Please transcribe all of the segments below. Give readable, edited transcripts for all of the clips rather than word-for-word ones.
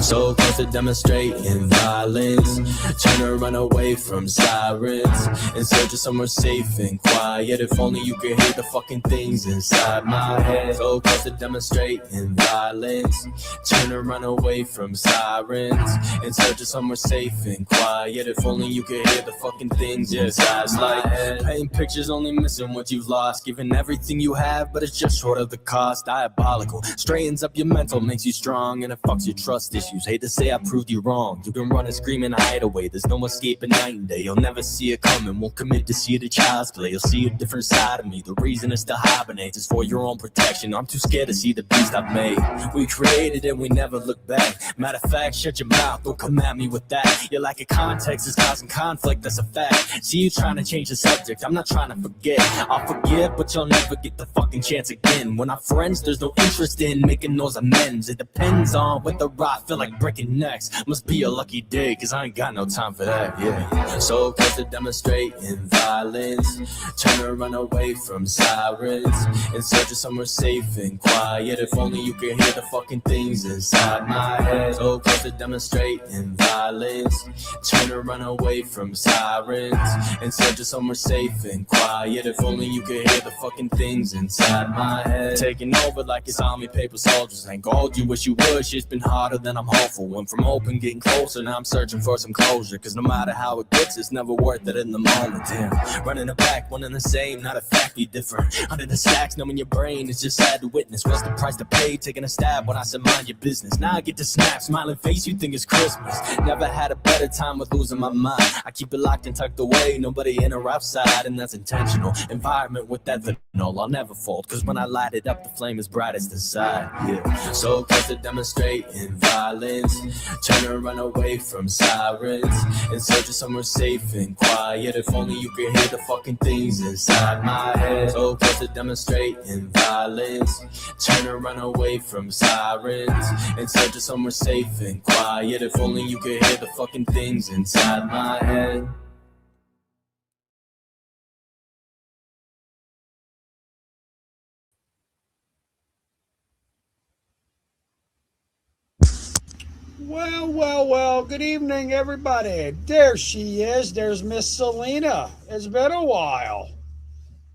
So close to demonstrating violence, trying to run away from sirens, in search of somewhere safe and quiet. If only you could hear the fucking things inside my head. So close to demonstrating violence, trying to run away from sirens, in search of somewhere safe and quiet. If only you could hear the fucking things inside my head. Painting pictures, only missing what you've lost, giving everything you have, but it's just short of the cost. Diabolical, straightens up your mental, makes you strong, and it fucks your trust issues. Hate to say I proved you wrong. You can run and scream and hide away, there's no escaping night and day. You'll never see it coming, won't commit to see the child's play. You'll see a different side of me. The reason is to hibernate is for your own protection. I'm too scared to see the beast I've made. We created it, we never look back. Matter of fact, shut your mouth, don't come at me with that. Your lack of context is causing conflict, that's a fact. See you trying to change the subject, I'm not trying to forget. I'll forgive, but you'll never get the fucking chance again. When I'm friends, there's no interest in making those amends. It depends on whether I feel like breaking necks. Must be a lucky day, cause I ain't got no time for that, yeah. So close to demonstrating violence, trying to run away from sirens, in search of somewhere safe and quiet. If only you could hear the fucking things inside my head. So close to demonstrating violence, trying to run away from sirens, in search of somewhere safe and quiet. If only you could hear the fucking things inside my head. Taking over like it's army paper soldiers. Ain't gold, you wish you would. Shit's been harder than I'm hopeful. Went from open, getting closer, now I'm searching for some closure. Cause no matter how it gets, it's never worth it in the moment. Damn, running it back, one and the same, not a fact, be different. Under the stacks, numbing your brain, it's just sad to witness. What's the price to pay? Taking a stab when I said mind your business. Now I get to snap, smiling face, you think it's Christmas. Never had a better time with losing my mind. I keep it locked and tucked away, nobody in or outside, and that's intentional. Environment with that vanilla, I'll never fold. Cause when I light it up, the flame is brightest inside, yeah. So close to demonstrating violence, trying to run away from sirens, in search of somewhere safe and quiet. If only you could hear the fucking things inside my head. So close to demonstrating violence, trying to run away from sirens, in search of somewhere safe and quiet. If only you could hear the fucking things inside my head. Well, good evening, everybody. There she is. There's Miss Selena. It's been a while.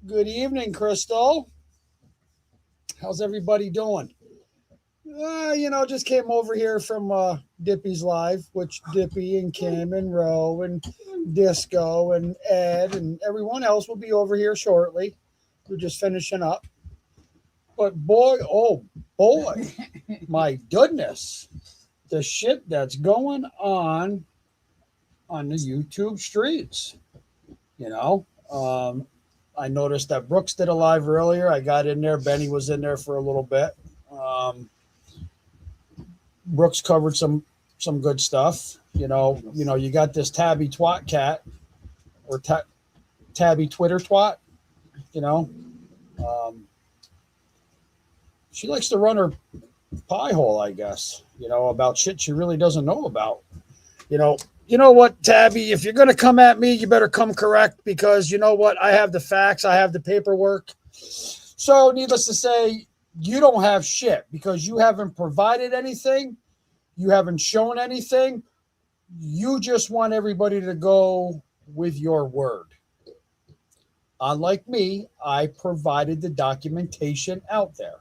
Good evening, Crystal. How's everybody doing? Just came over here from Dippy's Live, which Dippy and Kim and Ro and Disco and Ed and everyone else will be over here shortly. We're just finishing up. But boy, oh boy, my goodness. The shit that's going on the YouTube streets. I noticed that Brooks did a live earlier. I got in there. Benny was in there for a little bit. Brooks covered some good stuff. You got this Tabby Twat cat or Tabby Twitter twat. She likes to run her pie hole, I guess. About shit she really doesn't know about. You know what, Tabby? If you're going to come at me, you better come correct because you know what? I have the facts. I have the paperwork. So needless to say, you don't have shit because you haven't provided anything. You haven't shown anything. You just want everybody to go with your word. Unlike me, I provided the documentation out there.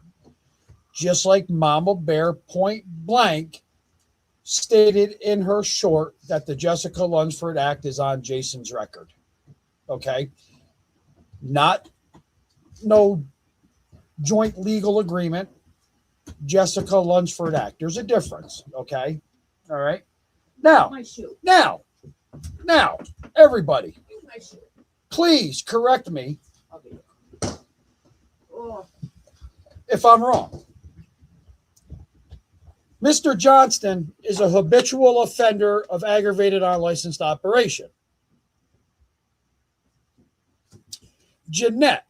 Just like Mama Bear point blank stated in her short that the Jessica Lunsford Act is on Jason's record. Okay? No joint legal agreement. Jessica Lunsford Act. There's a difference. Okay? All right? Now, everybody, please correct me if I'm wrong. Mr. Johnston is a habitual offender of aggravated unlicensed operation. Jeanette,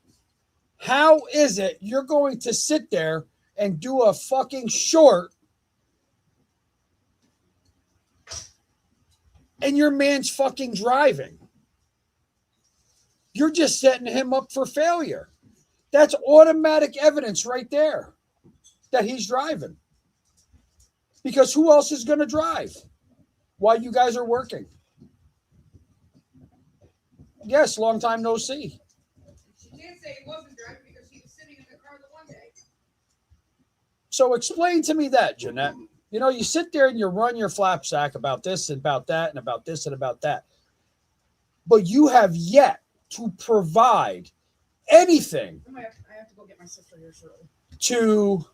how is it you're going to sit there and do a fucking short and your man's fucking driving? You're just setting him up for failure. That's automatic evidence right there that he's driving. Because who else is going to drive while you guys are working? Yes, long time no see. She did say he wasn't driving because he was sitting in the car the one day. So explain to me that, Jeanette. You know, you sit there and you run your flapsack about this and about that and about this and about that. But you have yet to provide anything I have to go get my sister here shortly. to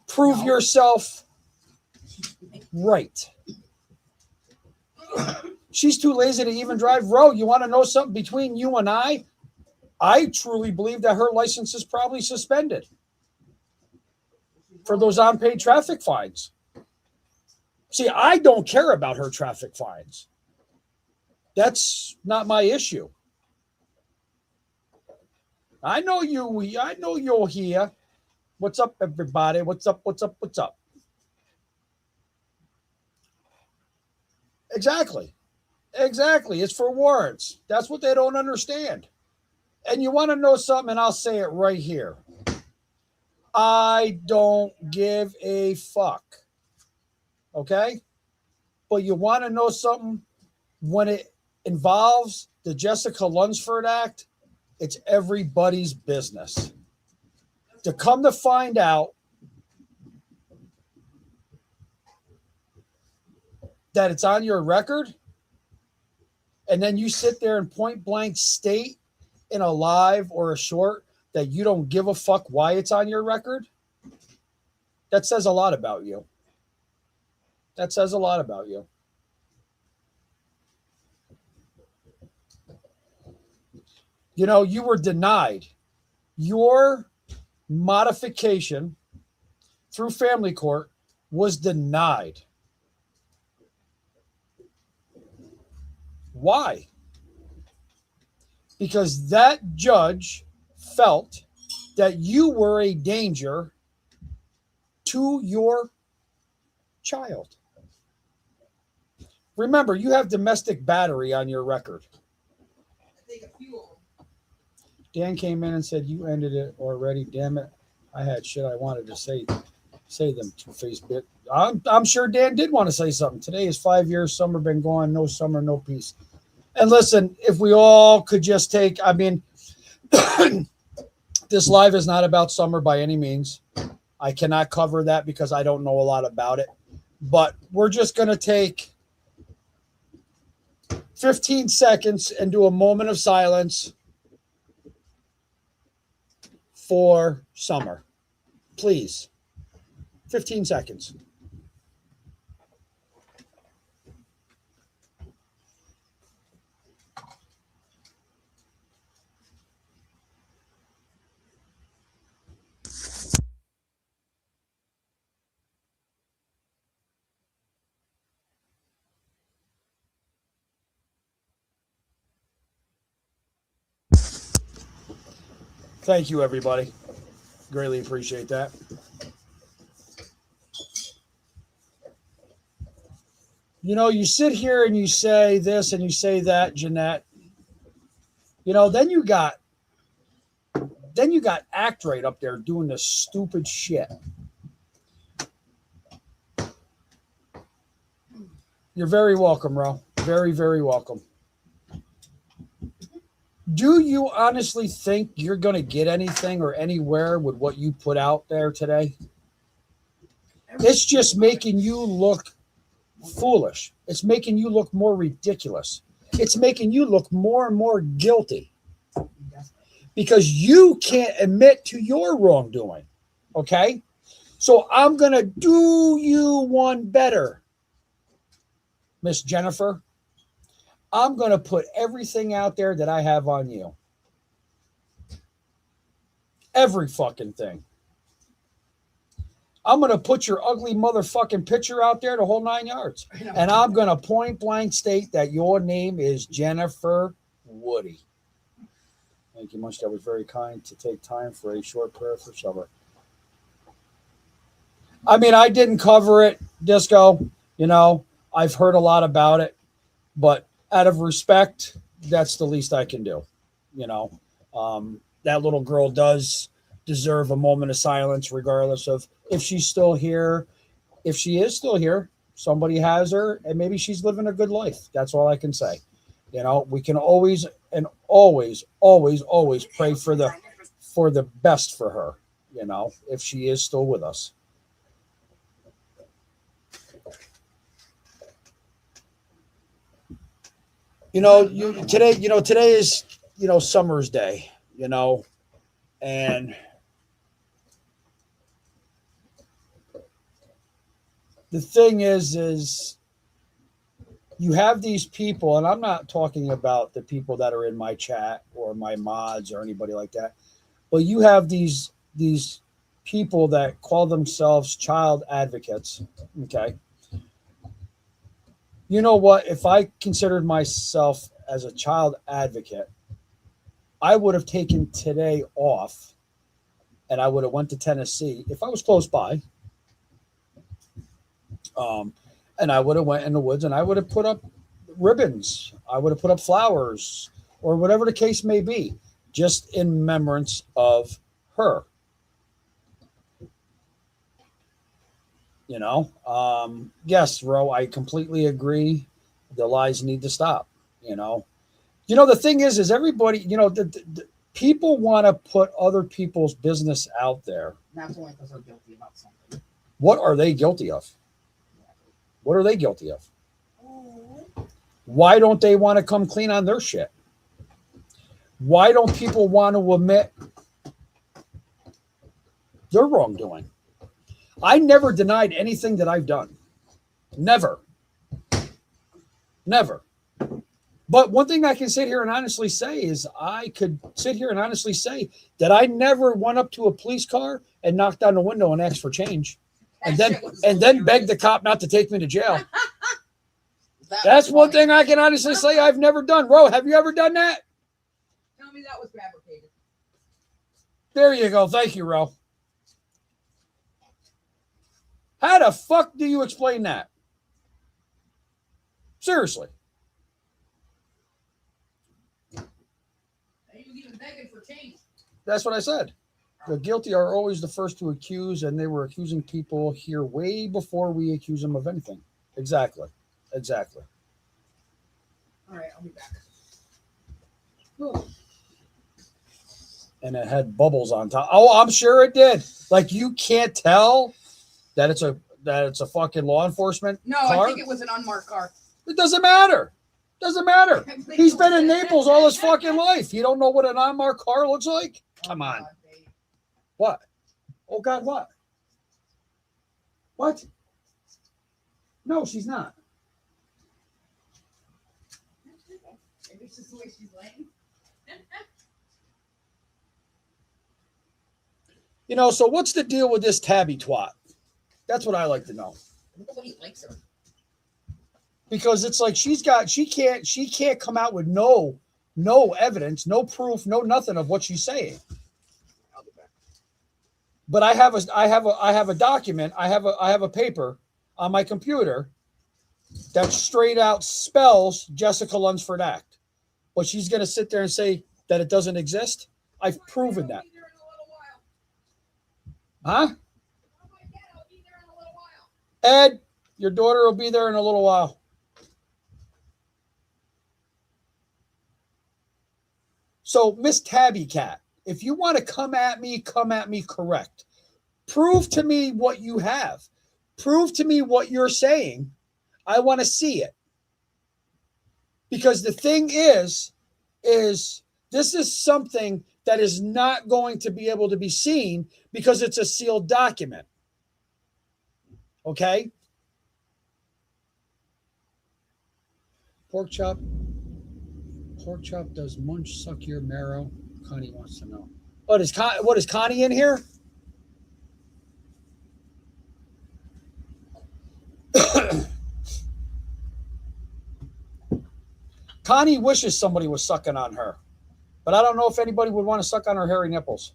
prove yourself right. She's too lazy to even drive. Ro, you want to know something between you and I truly believe that her license is probably suspended for those unpaid traffic fines. See, I don't care about her traffic fines. That's not my issue. I know you're here. What's up, everybody? What's up? What's up? What's up? Exactly. It's for warrants. That's what they don't understand. And you want to know something, and I'll say it right here. I don't give a fuck. Okay? But you want to know something? When it involves the Jessica Lunsford Act, it's everybody's business. To come to find out that it's on your record, and then you sit there and point blank state in a live or a short that you don't give a fuck why it's on your record, that says a lot about you. That says a lot about you. You know, you were denied your modification through family court was denied. Why? Because that judge felt that you were a danger to your child. Remember, you have domestic battery on your record. I think a few of them. Dan came in and said, you ended it already. Damn it. I had shit I wanted to say them to Facebook. I'm sure Dan did want to say something. Today is 5 years. Summer been gone. No summer, no peace. And listen, if we all could just take, I mean, this live is not about summer by any means. I cannot cover that because I don't know a lot about it. But we're just going to take 15 seconds and do a moment of silence for Summer. Please. 15 seconds. Thank you, everybody. Greatly appreciate that. You know, you sit here and you say this and you say that, Jeanette. You know, then you got Act Right up there doing this stupid shit. You're very welcome, Ro. Very, very welcome. Do you honestly think you're going to get anything or anywhere with what you put out there today? It's just making you look foolish. It's making you look more ridiculous. It's making you look more and more guilty because you can't admit to your wrongdoing. Okay? So I'm going to do you one better, Miss Jennifer. I'm going to put everything out there that I have on you. Every fucking thing. I'm going to put your ugly motherfucking picture out there the whole 9 yards. And I'm going to point blank state that your name is Jennifer Woody. Thank you much. That was very kind to take time for a short prayer for Summer. I mean, I didn't cover it, Disco. You know, I've heard a lot about it. But out of respect, that's the least I can do. You know, that little girl does deserve a moment of silence, regardless of if she's still here. If she is still here, somebody has her, and maybe she's living a good life. That's all I can say. We can always and always, always, always pray for the best for her. If she is still with us. Today is Summer's Day. And the thing is you have these people, and I'm not talking about the people that are in my chat or my mods or anybody like that, but you have these people that call themselves child advocates. Okay. You know what? If I considered myself as a child advocate, I would have taken today off and I would have went to Tennessee if I was close by. And I would have went in the woods and I would have put up ribbons. I would have put up flowers or whatever the case may be, just in remembrance of her. Yes, Ro, I completely agree. The lies need to stop. The thing is everybody, the people want to put other people's business out there. That's only because they're guilty about something. What are they guilty of? What are they guilty of? Why don't they want to come clean on their shit? Why don't people want to admit their wrongdoing? I never denied anything that I've done. Never. But one thing I can sit here and honestly say is I could sit here and honestly say that I never went up to a police car and knocked on the window and asked for change. And then begged the cop not to take me to jail. That's one thing I can honestly say I've never done. Ro, have you ever done that? Tell me that was fabricated. There you go. Thank you, Ro. How the fuck do you explain that? Seriously. He was even begging for change. That's what I said. The guilty are always the first to accuse, and they were accusing people here way before we accuse them of anything. Exactly. All right, I'll be back. And it had bubbles on top. Oh, I'm sure it did. Like you can't tell that it's a fucking law enforcement car? I think it was an unmarked car. It doesn't matter. He's been in Naples all his fucking life. You don't know what an unmarked car looks like? Come on. God, What? Oh, God, what? What? No, she's not. maybe it's just the way she's laying. So what's the deal with this tabby twat? That's what I like to know. Nobody likes her. Because it's like she can't come out with no evidence, no proof, no nothing of what she's saying. I'll be back. But I have a document, I have a paper on my computer that straight out spells Jessica Lunsford Act. But she's gonna sit there and say that it doesn't exist. I've proven that. Huh? Ed, your daughter will be there in a little while. So, Miss Tabby Cat, if you want to come at me correct. Prove to me what you have. Prove to me what you're saying. I want to see it. Because the thing is this is something that is not going to be able to be seen because it's a sealed document. Okay? Pork chop does munch suck your marrow? Connie wants to know. What is Connie in here? Connie wishes somebody was sucking on her, but I don't know if anybody would want to suck on her hairy nipples.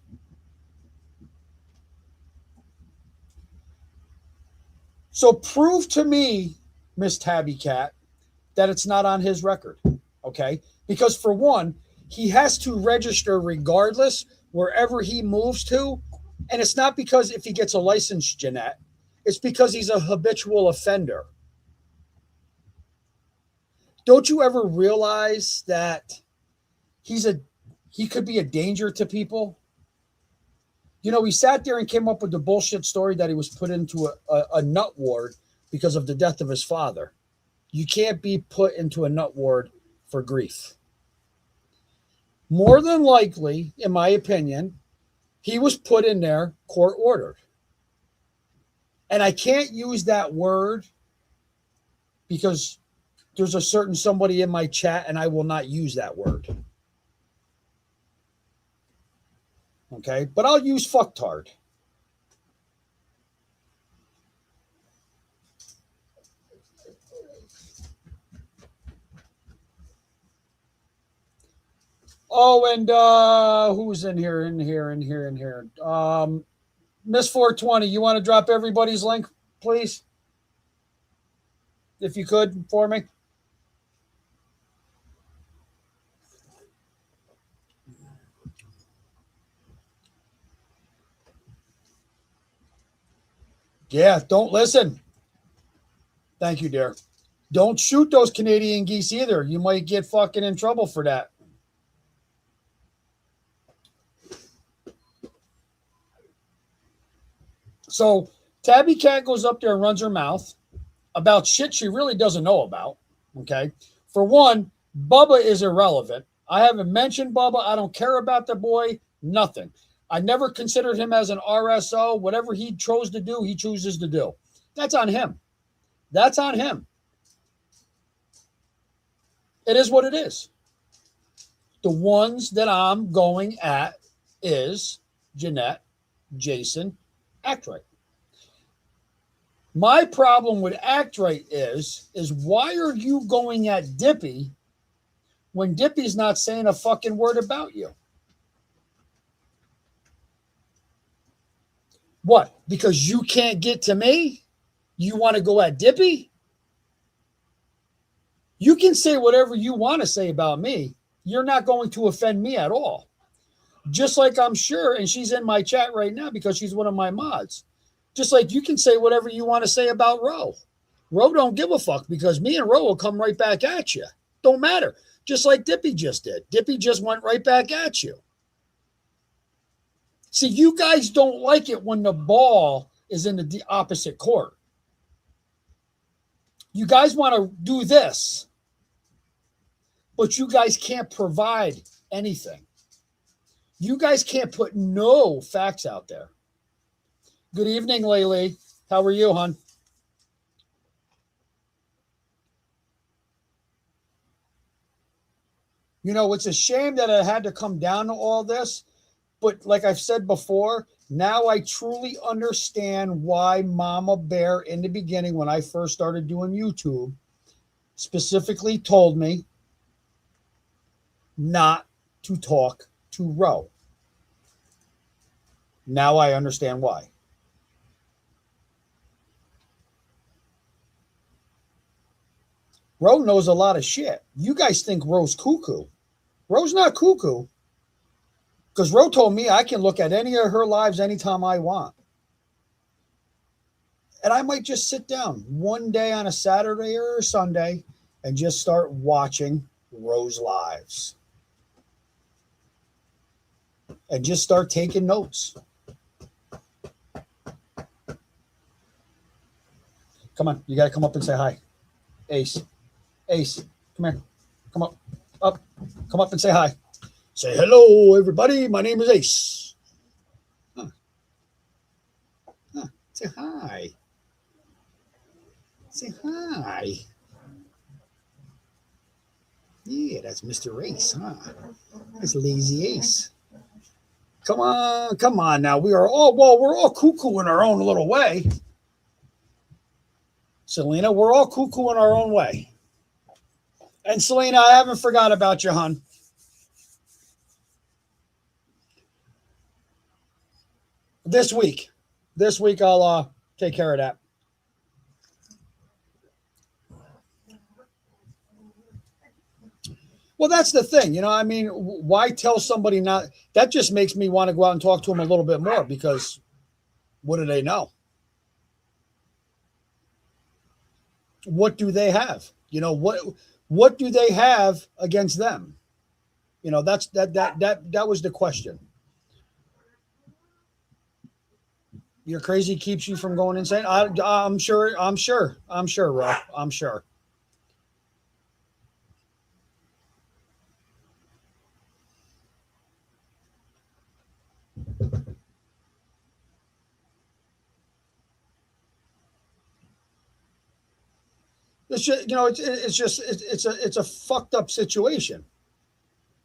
So prove to me, Miss Tabby Cat, that it's not on his record, okay? Because for one, he has to register regardless wherever he moves to. And it's not because if he gets a license, Jeanette, it's because he's a habitual offender. Don't you ever realize that he could be a danger to people? You know, he sat there and came up with the bullshit story that he was put into a nut ward because of the death of his father. You can't be put into a nut ward for grief. More than likely, in my opinion, he was put in there court ordered. And I can't use that word because there's a certain somebody in my chat and I will not use that word. Okay, but I'll use fucktard. Oh, and who's in here? Miss 420, you want to drop everybody's link, please? If you could, for me. Yeah, don't listen. Thank you, dear. Don't shoot those Canadian geese either. You might get fucking in trouble for that. So Tabby Cat goes up there and runs her mouth about shit she really doesn't know about. Okay. For one, Bubba is irrelevant. I haven't mentioned Bubba. I don't care about the boy. Nothing. I never considered him as an RSO. Whatever he chose to do, he chooses to do. That's on him. That's on him. It is what it is. The ones that I'm going at is Jeanette, Jason, Act Right. My problem with Act Right is why are you going at Dippy when Dippy's not saying a fucking word about you? What? Because you can't get to me? You want to go at Dippy? You can say whatever you want to say about me. You're not going to offend me at all. Just like I'm sure, and she's in my chat right now because she's one of my mods. Just like you can say whatever you want to say about Ro. Ro don't give a fuck because me and Ro will come right back at you. Don't matter. Just like Dippy just did. Dippy just went right back at you. See, you guys don't like it when the ball is in the opposite court. You guys want to do this, but you guys can't provide anything. You guys can't put no facts out there. Good evening, Laylee. How are you, hon? You know, it's a shame that I had to come down to all this, but like I've said before, now I truly understand why Mama Bear in the beginning, when I first started doing YouTube, specifically told me not to talk to Ro. Now I understand why. Ro knows a lot of shit. You guys think Ro's cuckoo. Ro's not cuckoo. Because Ro told me I can look at any of her lives anytime I want. And I might just sit down one day on a Saturday or a Sunday and just start watching Ro's lives. And just start taking notes. Come on, you got to come up and say hi. Ace. Ace, come here. Come up. Come up and say hi. Say hello, everybody. My name is Ace. Say hi. Say hi. Yeah, that's Mr. Ace, huh? That's Lazy Ace. Come on now. We're all cuckoo in our own little way. Selena, we're all cuckoo in our own way. And Selena, I haven't forgot about you, hon. This week I'll take care of that. Well, that's the thing. I mean, why tell somebody not? That just makes me want to go out and talk to them a little bit more because what do they know? What do they have? What do they have against them? That was the question. You're crazy keeps you from going insane. I'm sure, Ro. I'm sure. It's just, it's a fucked up situation.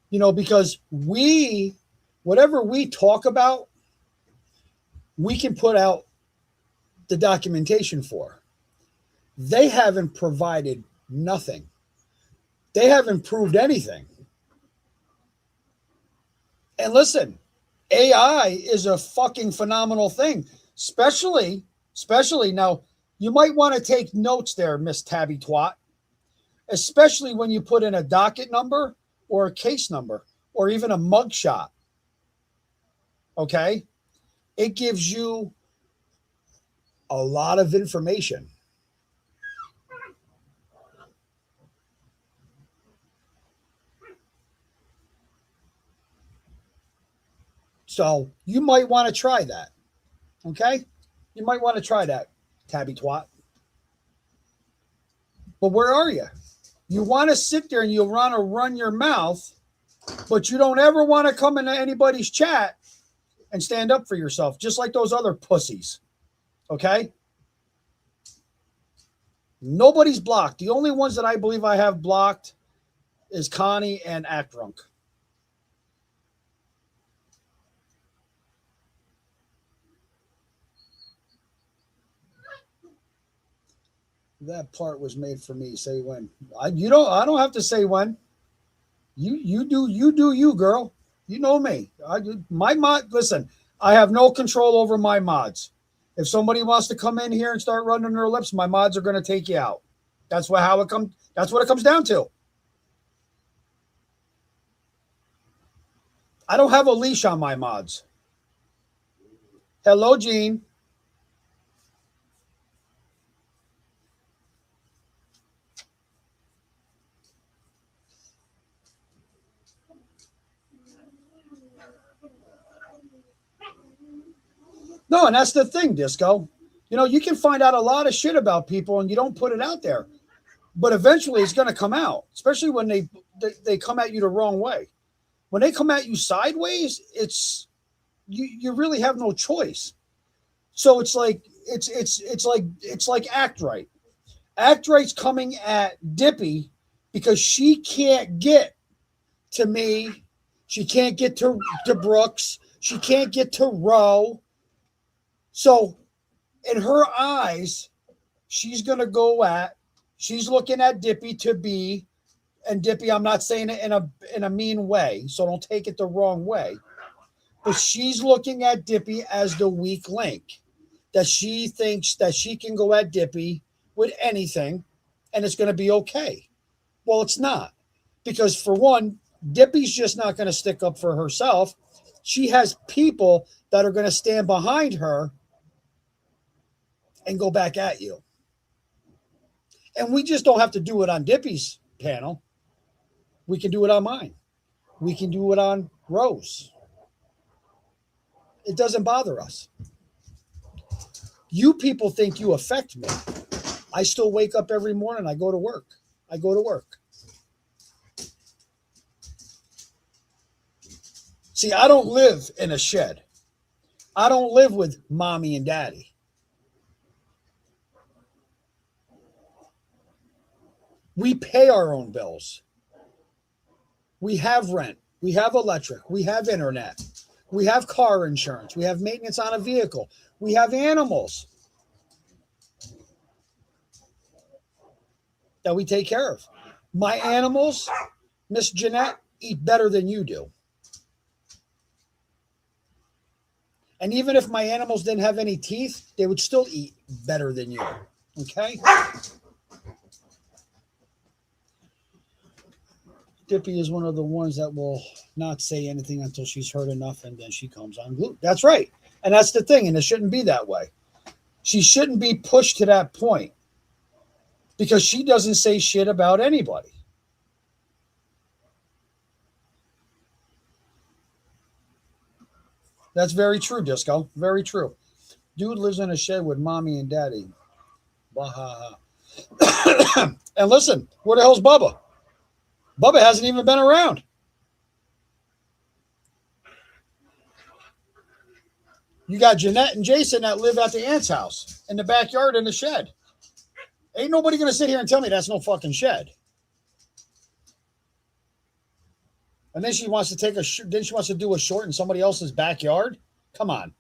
Because whatever we talk about, we can put out the documentation for. They haven't provided nothing. They haven't proved anything. And listen, AI is a fucking phenomenal thing, especially now. You might want to take notes there, Miss Tabby Twat, especially when you put in a docket number or a case number or even a mugshot. Okay? It gives you a lot of information. So you might want to try that. Okay? You might want to try that, Tabby Twat. But where are you? You want to sit there and you want to run your mouth, but you don't ever want to come into anybody's chat and stand up for yourself, just like those other pussies. Okay? Nobody's blocked. The only ones that I believe I have blocked is Connie and Act Drunk. That part was made for me. Say when. I don't have to say when. You do you, girl. You know me. My mod. Listen, I have no control over my mods. If somebody wants to come in here and start running their lips, my mods are going to take you out. That's what it comes down to. I don't have a leash on my mods. Hello, Gene. No, and that's the thing, Disco. You can find out a lot of shit about people and you don't put it out there. But eventually it's going to come out, especially when they come at you the wrong way. When they come at you sideways, it's you really have no choice. So it's like Act Right. Act Right's coming at Dippy because she can't get to me. She can't get to Brooks. She can't get to Roe. So in her eyes, she's looking at Dippy to be, and Dippy, I'm not saying it in a mean way, so don't take it the wrong way. But she's looking at Dippy as the weak link, that she thinks that she can go at Dippy with anything and it's going to be okay. Well, it's not. Because for one, Dippy's just not going to stick up for herself. She has people that are going to stand behind her and go back at you. And we just don't have to do it on Dippy's panel. We can do it on mine. We can do it on Rose. It doesn't bother us. You people think you affect me. I still wake up every morning. I go to work. See, I don't live in a shed. I don't live with mommy and daddy. We pay our own bills. We have rent. We have electric. We have internet. We have car insurance. We have maintenance on a vehicle. We have animals that we take care of. My animals, Miss Jeanette, eat better than you do. And even if my animals didn't have any teeth, they would still eat better than you. Okay? Dippy is one of the ones that will not say anything until she's heard enough, and then she comes unglued. That's right. And that's the thing, and it shouldn't be that way. She shouldn't be pushed to that point because she doesn't say shit about anybody. That's very true, Disco. Very true. Dude lives in a shed with mommy and daddy. Baha. And listen, where the hell's Bubba? Bubba hasn't even been around. You got Jeanette and Jason that live at the aunt's house in the backyard in the shed. Ain't nobody going to sit here and tell me that's no fucking shed. And then she wants to then she wants to do a short in somebody else's backyard. Come on.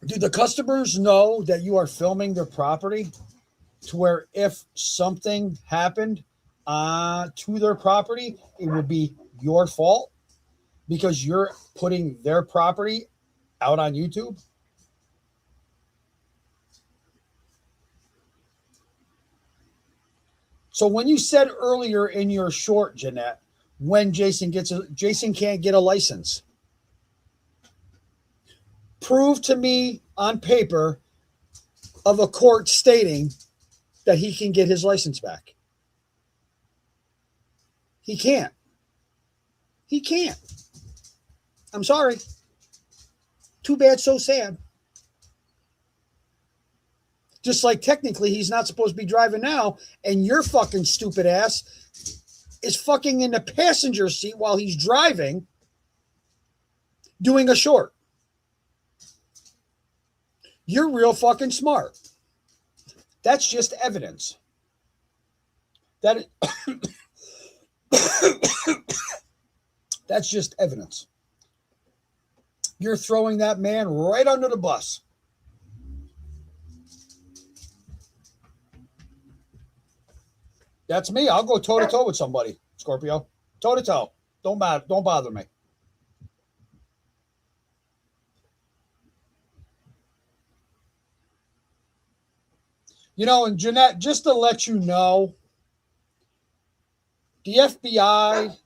Do the customers know that you are filming their property to where if something happened to their property, it would be your fault because you're putting their property out on YouTube? So when you said earlier in your short, Jeanette, when Jason can't get a license, prove to me on paper of a court stating that he can get his license back. He can't. He can't. I'm sorry. Too bad, so sad. Just like technically he's not supposed to be driving now, and your fucking stupid ass is fucking in the passenger seat while he's driving, doing a short. You're real fucking smart. That's just evidence. That's just evidence. You're throwing that man right under the bus. That's me. I'll go toe to toe with somebody, Scorpio. Toe to toe. Don't bother me. You know, and Jeanette, just to let you know, the FBI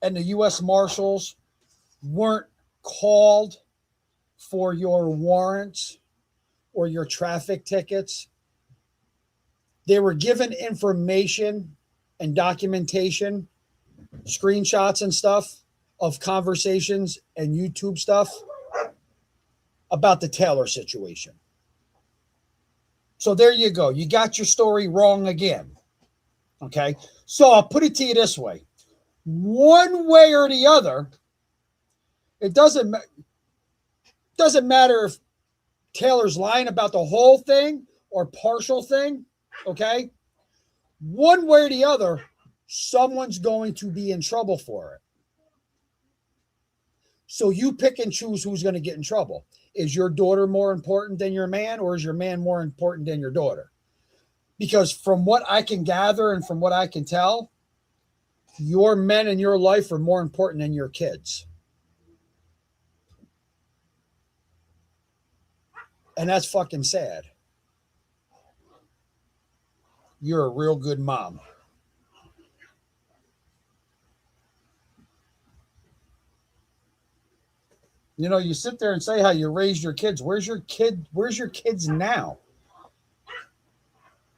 and the U.S. Marshals weren't called for your warrants or your traffic tickets. They were given information and documentation, screenshots and stuff of conversations and YouTube stuff about the Taylor situation. So there you go. You got your story wrong again. Okay. So I'll put it to you this way. One way or the other, it doesn't matter if Taylor's lying about the whole thing or partial thing. Okay. One way or the other, someone's going to be in trouble for it. So you pick and choose who's going to get in trouble. Is your daughter more important than your man, or is your man more important than your daughter? Because from what I can gather and from what I can tell, your men in your life are more important than your kids. And that's fucking sad. You're a real good mom. You know, you sit there and say how you raised your kids. Where's your kid? Where's your kids now?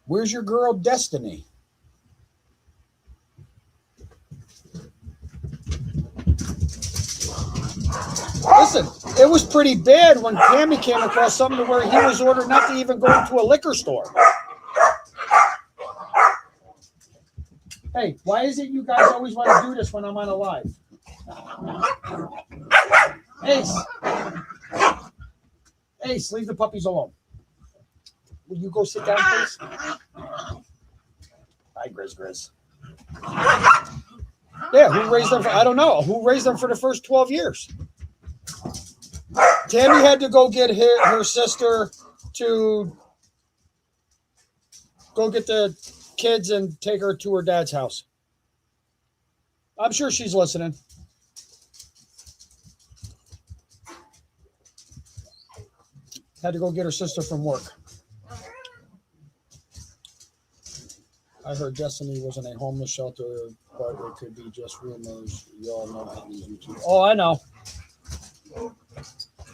Where's your girl Destiny? Listen, it was pretty bad when Tammy came across something where he was ordered not to even go into a liquor store. Hey, why is it you guys always want to do this when I'm on a live? Ace, leave the puppies alone. Will you go sit down, please? Hi, Grizz. Yeah, who raised them? I don't know. Who raised them for the first 12 years? Tammy had to go get her sister to go get the kids and take her to her dad's house. I'm sure she's listening. Had to go get her sister from work. I heard Destiny was in a homeless shelter, but it could be just rumors. You all know how these YouTube. Oh, I know.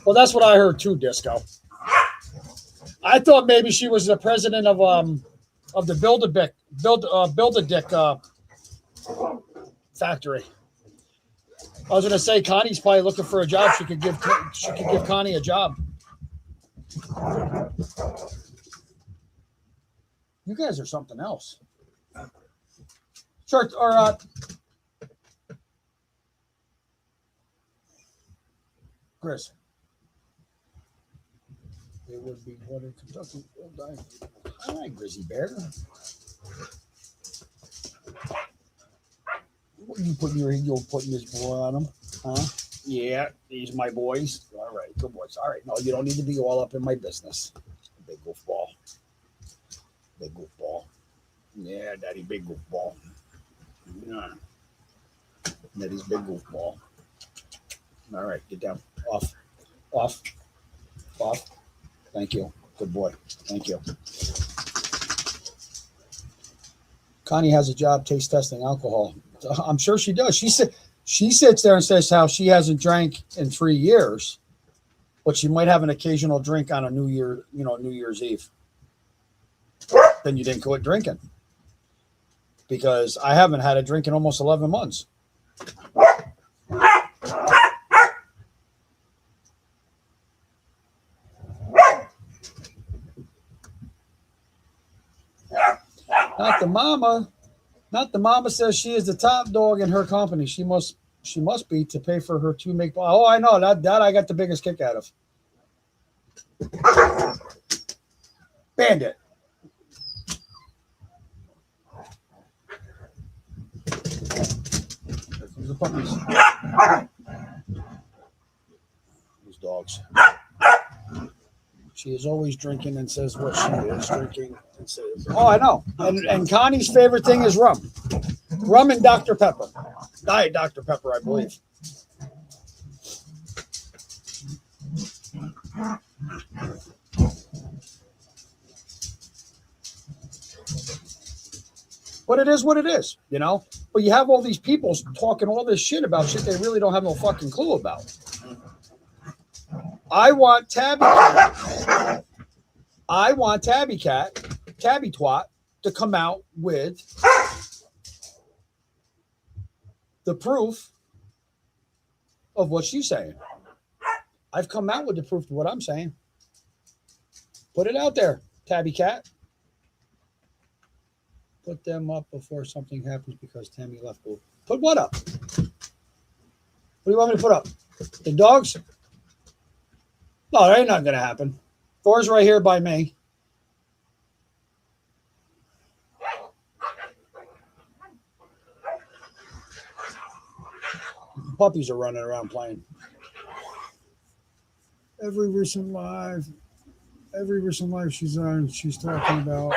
Well, that's what I heard too, Disco. I thought maybe she was the president of the Build-A-Dick factory. I was gonna say Connie's probably looking for a job. She could give Connie a job. You guys are something else. Church or Chris. It would be one in Kentucky. Hi, Grizzly Bear. What are you putting this boy on him? Huh? Yeah, these my boys. All right, good boys. All right. No, you don't need to be all up in my business. Big goofball. Big goofball. Yeah, daddy, big goofball. Yeah. Daddy's big goofball. All right, get down. Off. Off. Off. Thank you. Good boy. Thank you. Connie has a job taste testing alcohol. I'm sure she does. She sits there and says how she hasn't drank in 3 years, but she might have an occasional drink on a New Year's Eve. Then you didn't quit drinking. Because I haven't had a drink in almost 11 months. Not the mama says she is the top dog in her company. She must be to pay for her to make. Oh, I know that I got the biggest kick out of. Bandit. There comes the puppies. Those dogs. She is always drinking and says what she is drinking and says. Oh, I know. And Connie's favorite thing is rum. Rum and Dr. Pepper. Diet Dr. Pepper, I believe. But it is what it is, you know? But you have all these people talking all this shit about shit they really don't have no fucking clue about. I want tabbytwat, to come out with the proof of what she's saying. I've come out with the proof of what I'm saying. Put it out there, Tabby Cat. Put them up before something happens because Tammy left. Put what up? What do you want me to put up? The dogs? No, that ain't not going to happen. Thor's right here by me. Puppies are running around playing. Every recent live she's on, she's talking about.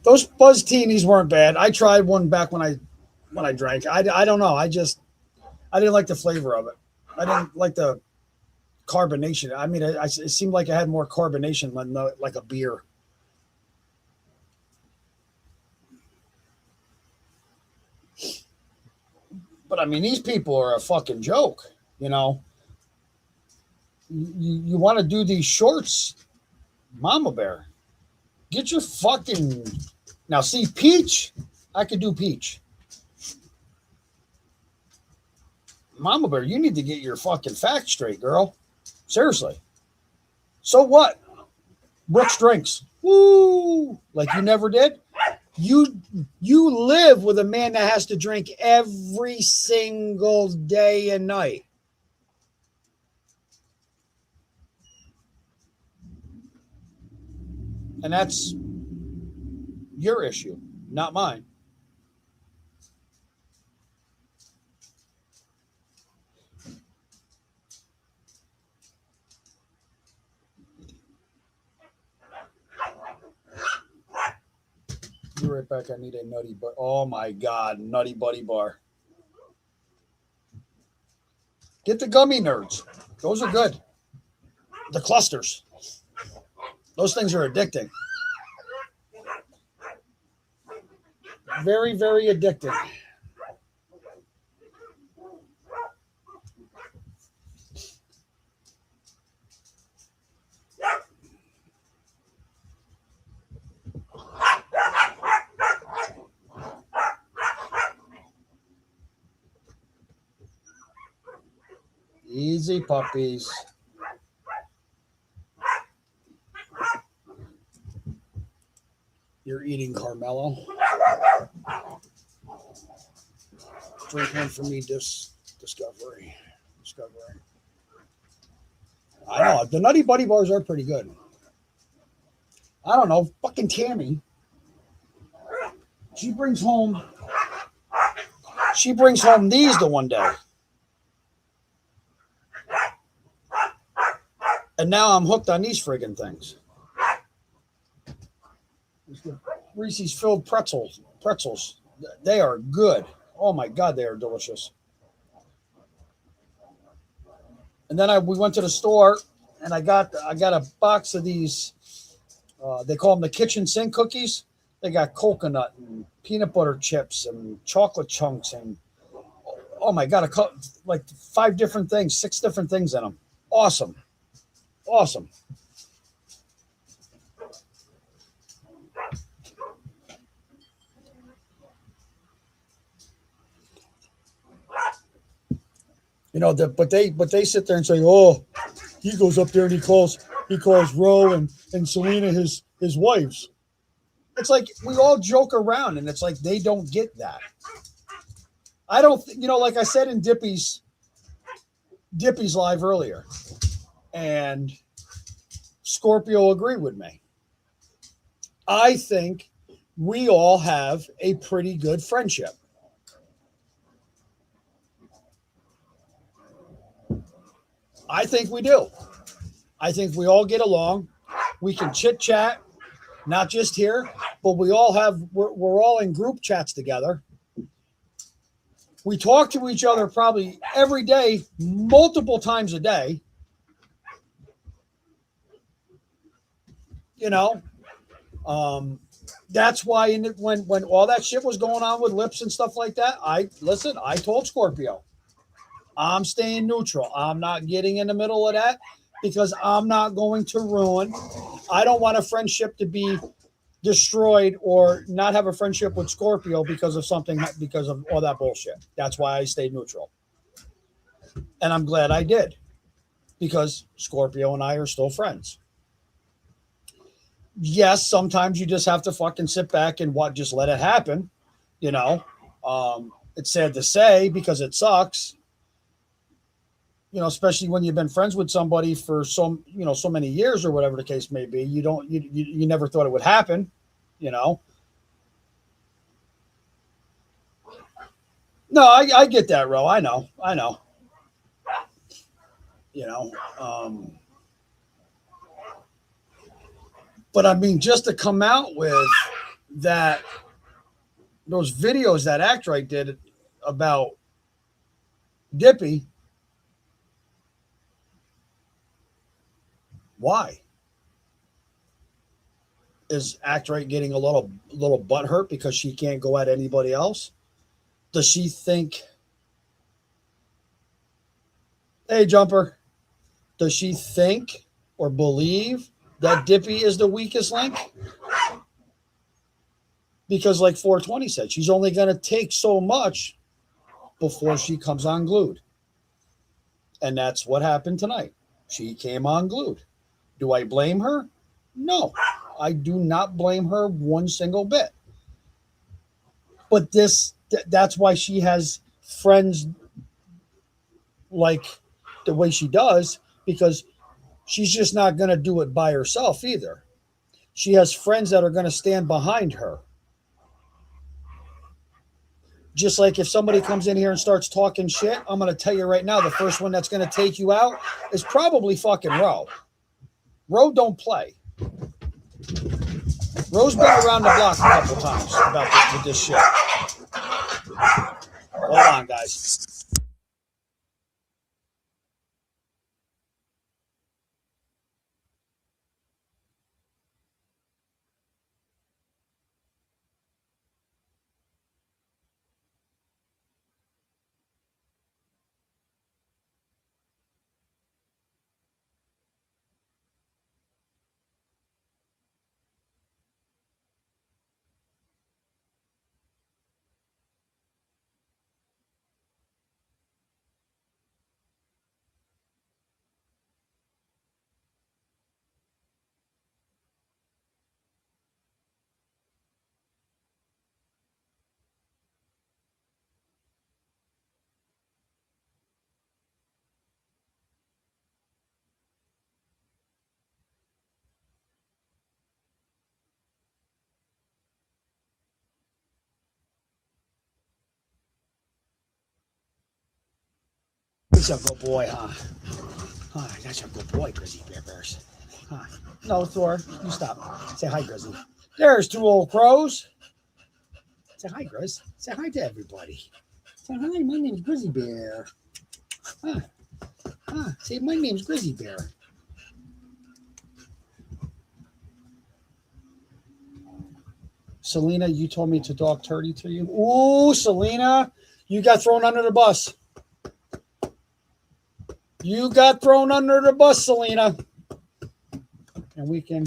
Those Buzz Teenies weren't bad. I tried one back when I drank. I don't know. I didn't like the flavor of it. I didn't like the carbonation. I mean, it seemed like it had more carbonation than like a beer. But I mean, these people are a fucking joke, you know. You want to do these shorts, Mama Bear. Get your fucking... Now, see, Peach, I could do Peach. Mama Bear, you need to get your fucking facts straight, girl. Seriously. So what? Brooks drinks. Woo! Like you never did? You live with a man that has to drink every single day and night. And that's your issue, not mine. Be right back. I need a nutty but oh my god, nutty buddy bar. Get the gummy nerds. Those are good. The clusters. Those things are addicting. Very, very addicting. Easy, puppies. You're eating Carmelo. Drink one for me, Discovery. I know. The Nutty Buddy bars are pretty good. I don't know. Fucking Tammy. She brings home these the one day. And now I'm hooked on these friggin' things. Reese's filled pretzels. They are good. Oh my God, they are delicious. And then we went to the store and I got a box of these. They call them the kitchen sink cookies. They got coconut and peanut butter chips and chocolate chunks and oh my God, like 5 different things, 6 different things in them. Awesome. You know, but they sit there and say, oh, he goes up there and he calls Ro and Selena his wives. It's like we all joke around, and it's like they don't get that. I don't, like I said in Dippy's live earlier, and Scorpio agreed with me. I think we all have a pretty good friendship. I think we do. I think we all get along. We can chit chat, not just here, but we're all in group chats together. We talk to each other probably every day, multiple times a day. That's why when all that shit was going on with lips and stuff like that, I told Scorpio, I'm staying neutral. I'm not getting in the middle of that because I'm not going to ruin. I don't want a friendship to be destroyed or not have a friendship with Scorpio because of all that bullshit. That's why I stayed neutral. And I'm glad I did because Scorpio and I are still friends. Yes, sometimes you just have to fucking sit back and just let it happen. It's sad to say because it sucks. Especially when you've been friends with somebody for so many years or whatever the case may be, you never thought it would happen, No, I get that, Ro. I know. But I mean, just to come out with those videos that Actrite did about Dippy. Why? Is Actrite getting a little butthurt because she can't go at anybody else? Does she think, hey, Jumper, does she think or believe that Dippy is the weakest link? Because like 420 said, she's only going to take so much before she comes unglued. And that's what happened tonight. She came unglued. Do I blame her? No, I do not blame her one single bit. But that's why she has friends like the way she does, because she's just not going to do it by herself either. She has friends that are going to stand behind her. Just like if somebody comes in here and starts talking shit, I'm going to tell you right now, the first one that's going to take you out is probably fucking Ro. Ro don't play. Ro's been around the block a couple times with this shit. Hold on, guys. He's a good boy, huh? Huh, that's a good boy, Grizzy Bear Bears. Huh. No, Thor, you stop. Say hi, Grizzy. There's two old crows. Say hi, Grizz. Say hi to everybody. Say hi, my name's Grizzy Bear. Huh. Huh. Say my name's Grizzy Bear. Selena, you told me to talk dirty to you. Ooh, Selena, you got thrown under the bus. You got thrown under the bus, Selena. And we can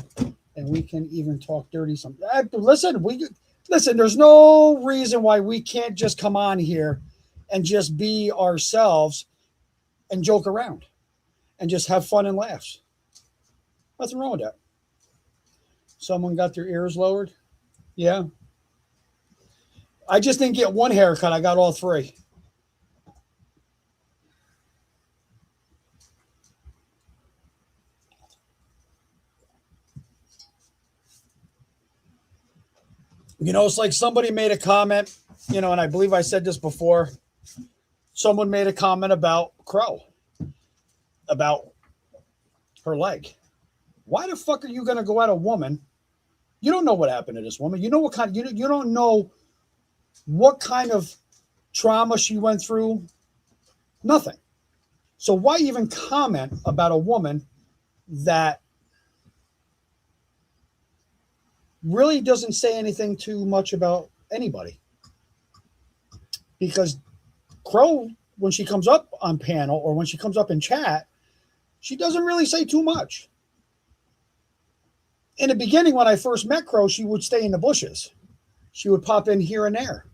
even talk dirty some. Listen, there's no reason why we can't just come on here and just be ourselves and joke around and just have fun and laughs. Nothing wrong with that. Someone got their ears lowered? Yeah. I just didn't get one haircut. I got all three. You know, it's like somebody made a comment, you know, and I believe I said this before. Someone made a comment about Crow, about her leg. Why the fuck are you going to go at a woman? You don't know what happened to this woman. You know what kind of, you don't know what kind of trauma she went through. Nothing. So why even comment about a woman that really doesn't say anything too much about anybody? Because Crow, when she comes up on panel or when she comes up in chat, she doesn't really say too much. In the beginning, when I first met Crow, she would stay in the bushes. She would pop in here and there.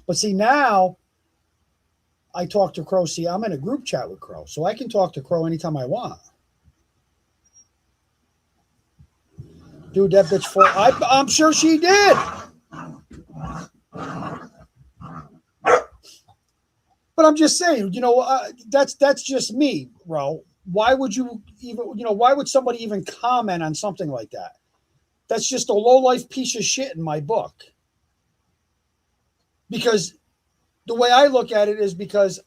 But see, now I talk to Crow. See, I'm in a group chat with Crow, so I can talk to Crow anytime I want. Dude, that bitch for I'm sure she did. But I'm just saying, you know, that's just me, bro. Why would you even, you know, why would somebody even comment on something like that? That's just a low-life piece of shit in my book. Because the way I look at it is because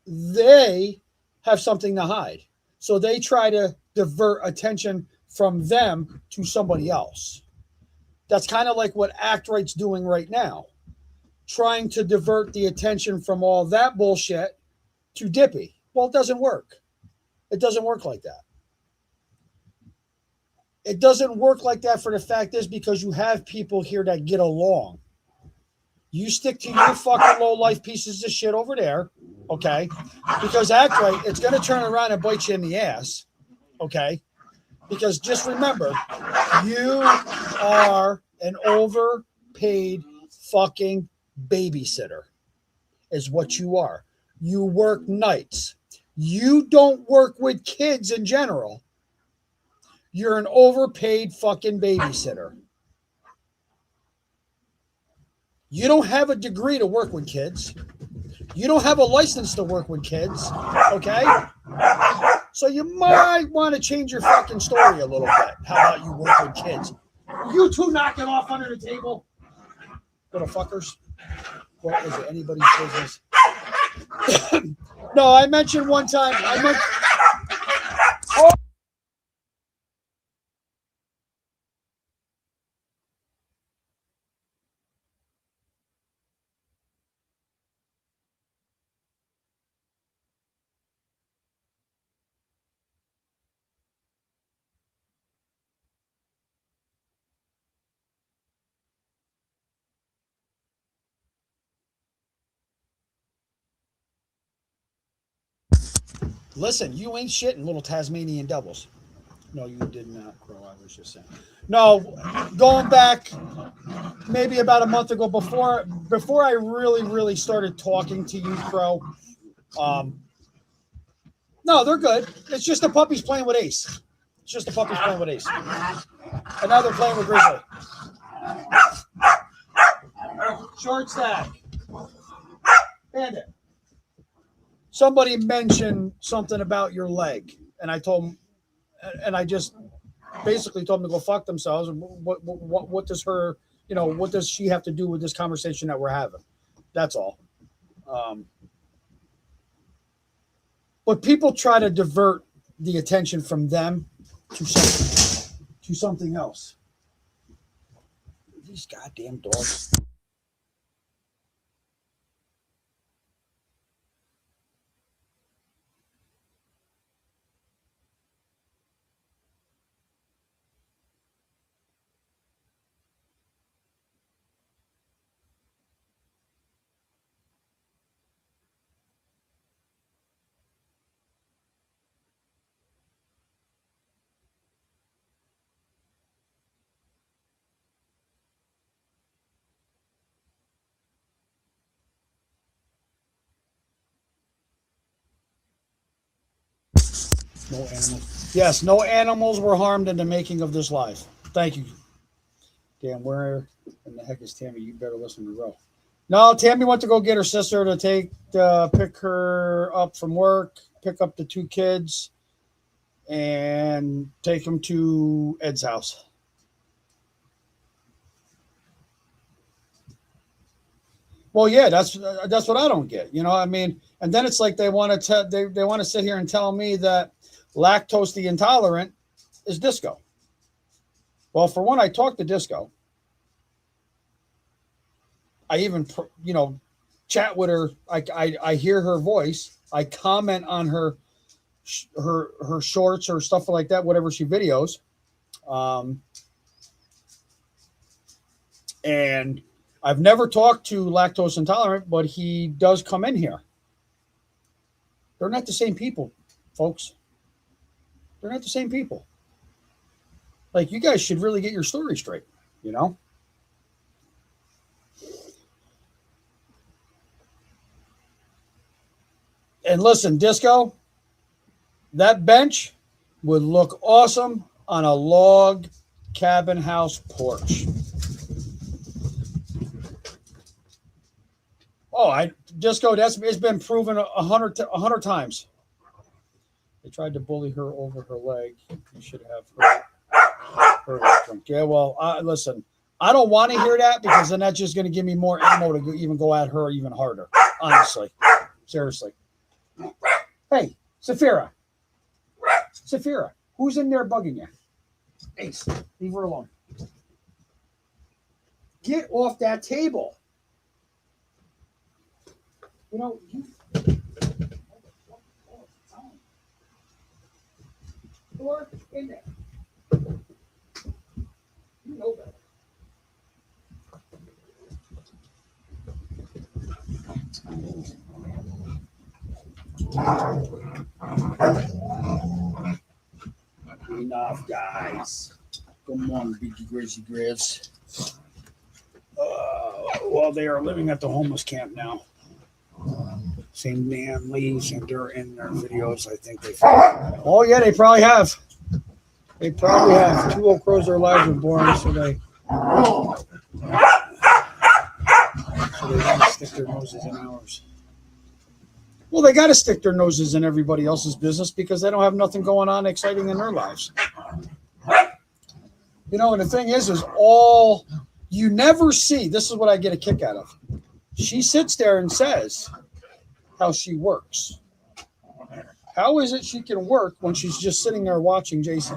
they have something to hide. So they try to divert attention from them to somebody else. That's kind of like what Act Right's doing right now. Trying to divert the attention from all that bullshit to Dippy. Well, it doesn't work. It doesn't work like that. It doesn't work like that for the fact is because you have people here that get along. You stick to your fucking low-life pieces of shit over there, okay? Because Act Right, it's going to turn around and bite you in the ass, okay? Because just remember, you are an overpaid fucking babysitter is what you are. You work nights. You don't work with kids in general. You're an overpaid fucking babysitter. You don't have a degree to work with kids. You don't have a license to work with kids, okay? So you might want to change your fucking story a little bit. How about you work with kids? You two knock it off under the table. Little fuckers. What is it? Anybody's business? No, I mentioned one time. Oh. Listen, you ain't shitting, little Tasmanian devils. No, you did not, Crow. I was just saying. No, going back maybe about a month ago, before I really started talking to you, Crow. No, they're good. It's just the puppies playing with Ace. It's just the puppies playing with Ace. And now they're playing with Grizzly. Short stack. Bandit. Somebody mentioned something about your leg, and I told them, and I just basically told them to go fuck themselves. And what does her, you know, what does she have to do with this conversation that we're having? That's all. But people try to divert the attention from them to something else. These goddamn dogs. No animals. Yes, no animals were harmed in the making of this live. Thank you. Damn, where in the heck is Tammy? You better listen to Ro. No, Tammy went to go get her sister to pick her up from work, pick up the 2 kids, and take them to Ed's house. Well, yeah, that's what I don't get. You know, I mean, and then it's like they want to sit here and tell me that lactose the intolerant is Disco. Well, for one, I talked to Disco. I even, chat with her. I hear her voice. I comment on her shorts or stuff like that, whatever she videos. And I've never talked to lactose intolerant, but he does come in here. They're not the same people, folks. They're not the same people. Like, you guys should really get your story straight, you know? And listen, Disco, that bench would look awesome on a log cabin house porch. Oh, Disco, it's been proven 100 times. They tried to bully her over her leg. You should have her drunk. Yeah, well, listen, I don't want to hear that because then that's just going to give me more ammo to even go at her even harder. Honestly. Seriously. Hey, Saphira, who's in there bugging you? Ace, leave her alone. Get off that table. You know, door in there. You know better. Enough, guys. Come on, big Grizzy Grizz. Well, they are living at the homeless camp now. Same damn ladies, and they're in their videos. I think they. Oh yeah, they probably have. They probably have. 2 old crows their lives were born, so they want to stick their noses in ours. Well, they got to stick their noses in everybody else's business because they don't have nothing going on exciting in their lives. You know, and the thing is all you never see. This is what I get a kick out of. She sits there and says how she works. How is it she can work when she's just sitting there watching Jason?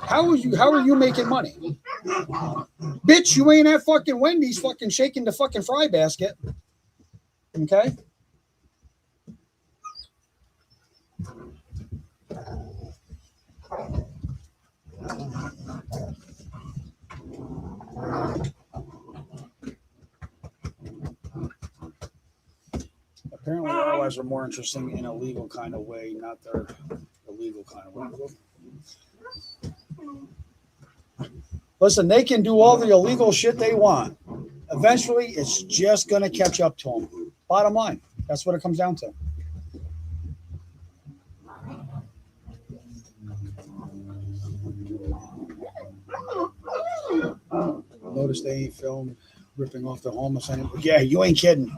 How are you making money? Bitch, you ain't at fucking Wendy's fucking shaking the fucking fry basket. Okay? Apparently, our lives are more interesting in a legal kind of way, not their illegal kind of way. Listen, they can do all the illegal shit they want. Eventually, it's just going to catch up to them. Bottom line, that's what it comes down to. Notice they ain't filmed ripping off the homeless anymore. Yeah, you ain't kidding.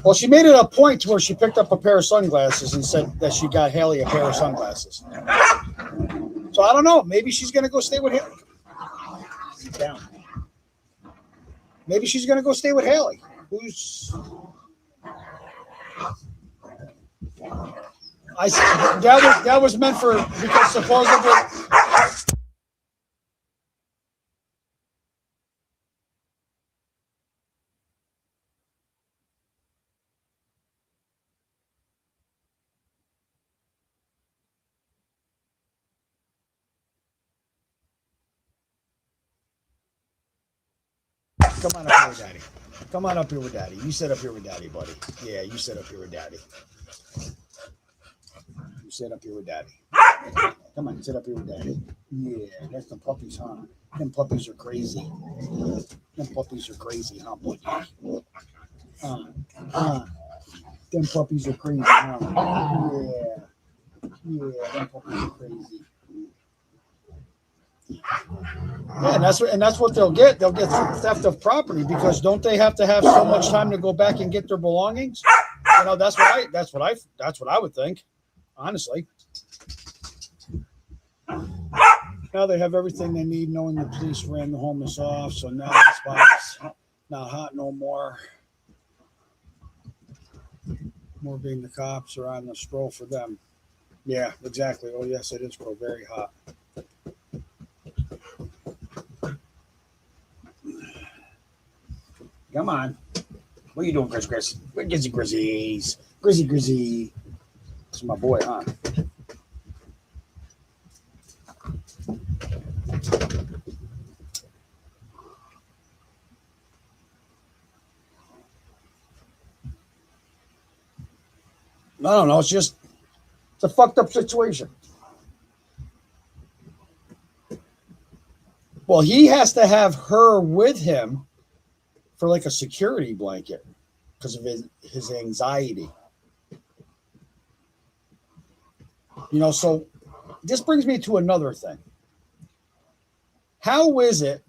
Well, she made it a point to where she picked up a pair of sunglasses and said that she got Haley a pair of sunglasses. So I don't know. Maybe she's going to go stay with Haley. Sit down. Maybe she's going to go stay with Haley, who's I that was meant for because supposedly. Come on up here with Daddy. Come on up here with Daddy. You sit up here with Daddy, buddy. Yeah, you sit up here with Daddy. You sit up here with Daddy. Come on, sit up here with Daddy. Yeah, that's the puppies, huh? Them puppies are crazy. Them puppies are crazy, huh, buddy? Them puppies are crazy, huh? Yeah. Yeah, them puppies are crazy. Yeah, and that's what they'll get. They'll get theft of property because don't they have to have so much time to go back and get their belongings? You know, that's what I would think, honestly. Now they have everything they need, knowing the police ran the homeless off, so now the spot is not hot no more. More being the cops are on the stroll for them. Yeah, exactly. Oh yes, it is grow very hot. Come on. What are you doing, Chris? Where Grizzy Grizzies? Grizzy. This is my boy, huh? I don't know. It's a fucked up situation. Well, he has to have her with him for like a security blanket because of his anxiety. You know, so this brings me to another thing. How is it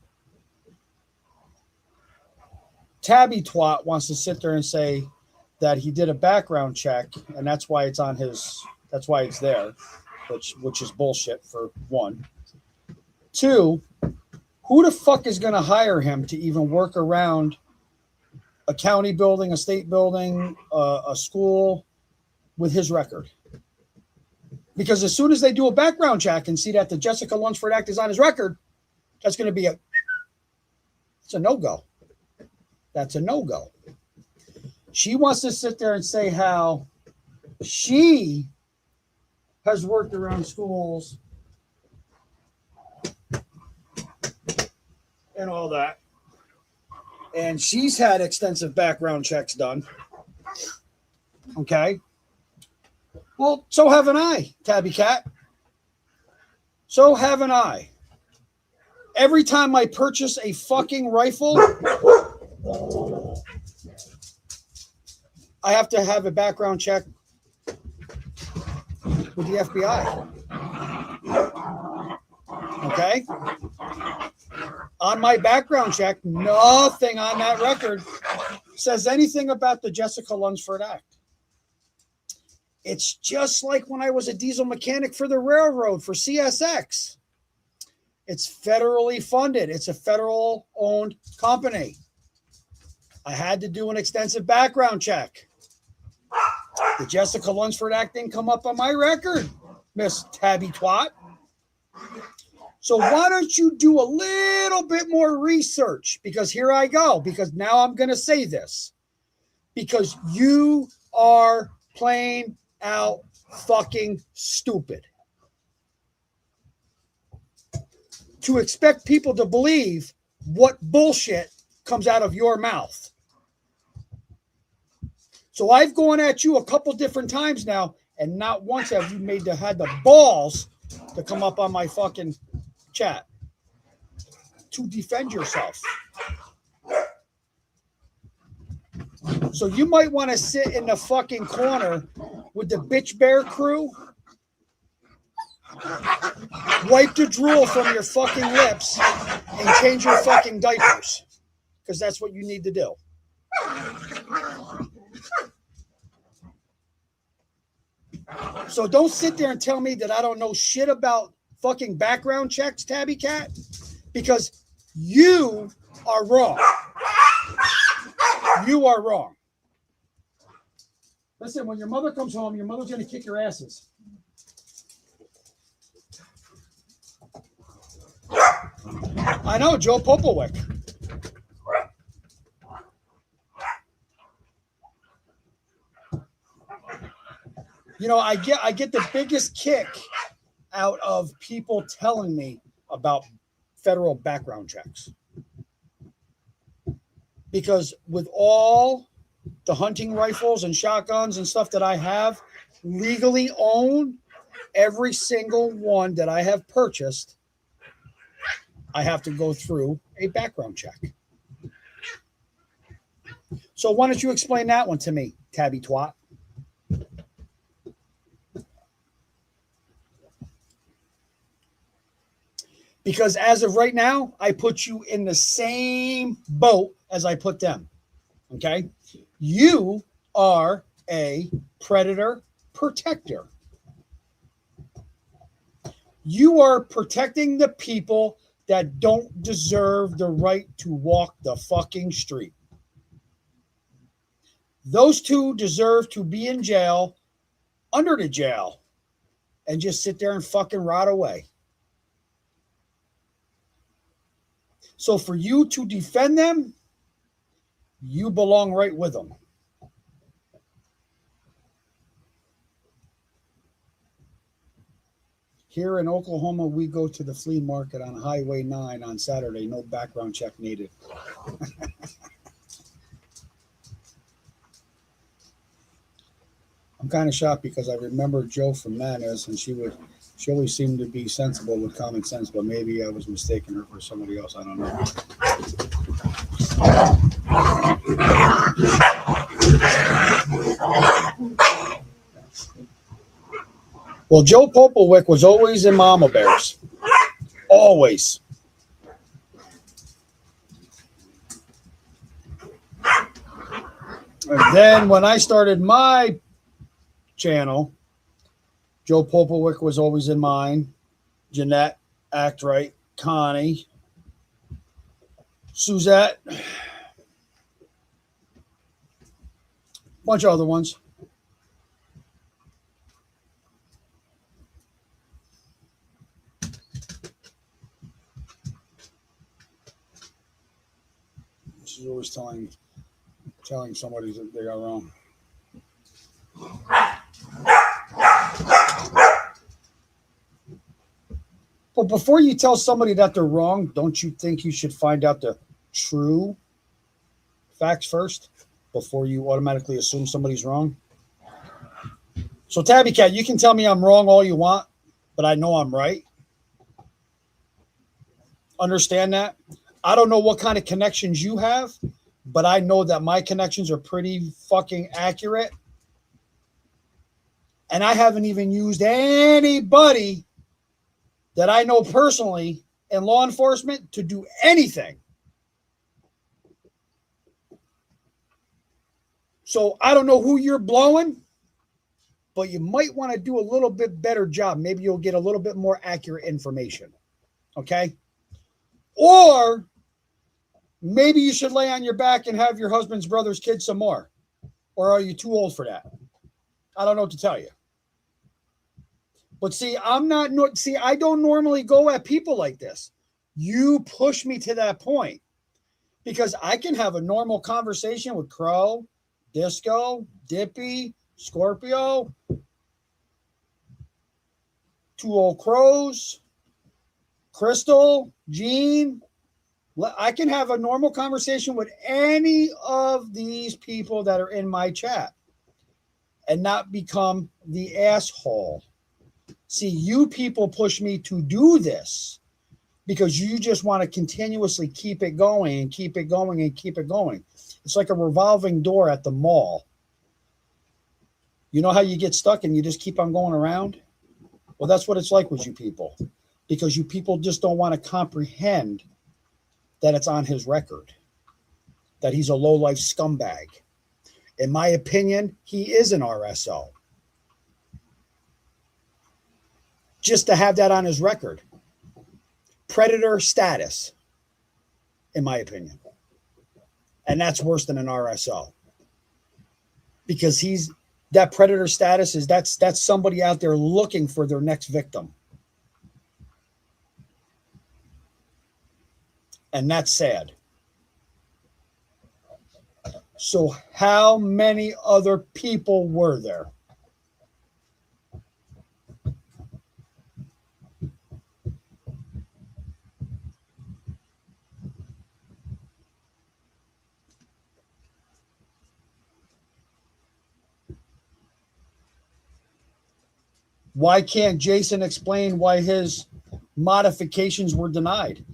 tabbytwat wants to sit there and say that he did a background check and that's why it's there, which is bullshit for one. Two, who the fuck is going to hire him to even work around a county building, a state building, a school with his record? Because as soon as they do a background check and see that the Jessica Lunsford Act is on his record, that's going to be it's a no-go. That's a no-go. She wants to sit there and say how she has worked around schools and all that. And she's had extensive background checks done. Okay. Well, so haven't I, Tabby Cat. So haven't I. Every time I purchase a fucking rifle, I have to have a background check with the FBI. Okay? On my background check, nothing on that record says anything about the Jessica Lunsford Act. It's just like when I was a diesel mechanic for the railroad for CSX. It's federally funded. It's a federal-owned company. I had to do an extensive background check. The Jessica Lunsford Act didn't come up on my record, Miss Tabby Twat. So why don't you do a little bit more research? Because here I go. Because now I'm going to say this. Because you are plain out fucking stupid. To expect people to believe what bullshit comes out of your mouth. So I've gone at you a couple different times now, and not once have you had the balls to come up on my fucking chat to defend yourself. So you might want to sit in the fucking corner with the bitch bear crew. Wipe the drool from your fucking lips and change your fucking diapers. Because that's what you need to do. So don't sit there and tell me that I don't know shit about fucking background checks, Tabby Cat, because you are wrong. You are wrong. Listen, when your mother comes home, your mother's going to kick your asses. I know, Joe Popowick. You know, I get the biggest kick out of people telling me about federal background checks. Because with all the hunting rifles and shotguns and stuff that I have legally own, every single one that I have purchased, I have to go through a background check. So why don't you explain that one to me, Tabby Twat? Because as of right now, I put you in the same boat as I put them. Okay? You are a predator protector. You are protecting the people that don't deserve the right to walk the fucking street. Those two deserve to be in jail, under the jail, and just sit there and fucking rot away. So for you to defend them, you belong right with them. Here in Oklahoma, we go to the flea market on Highway 9 on Saturday. No background check needed. I'm kind of shocked because I remember Joe from Manners, and she always seemed to be sensible with common sense, but maybe I was mistaking her for somebody else. I don't know. Well, Joe Popowick was always in Mama Bears. Always. And then when I started my channel, Joe Popowick was always in mine. Jeanette, Act Right, Connie, Suzette, a bunch of other ones. She's always telling somebody that they are wrong. But before you tell somebody that they're wrong, don't you think you should find out the true facts first before you automatically assume somebody's wrong? So, Tabby Cat, you can tell me I'm wrong all you want, but I know I'm right. Understand that? I don't know what kind of connections you have, but I know that my connections are pretty fucking accurate. And I haven't even used anybody that I know personally in law enforcement to do anything. So I don't know who you're blowing, but you might want to do a little bit better job. Maybe you'll get a little bit more accurate information. Okay? Or maybe you should lay on your back and have your husband's brother's kids some more. Or are you too old for that? I don't know what to tell you. But see, I don't normally go at people like this. You push me to that point because I can have a normal conversation with Crow, Disco, Dippy, Scorpio, Two Old Crows, Crystal, Gene. I can have a normal conversation with any of these people that are in my chat and not become the asshole. See, you people push me to do this because you just want to continuously keep it going and keep it going and keep it going. It's like a revolving door at the mall. You know how you get stuck and you just keep on going around? Well, that's what it's like with you people, because you people just don't want to comprehend that it's on his record, that he's a low-life scumbag. In my opinion, he is an RSO. Just to have that on his record. Predator status, in my opinion. And that's worse than an RSO. Because he's That predator status is that's somebody out there looking for their next victim. And that's sad. So how many other people were there? Why can't Jason explain why his modifications were denied?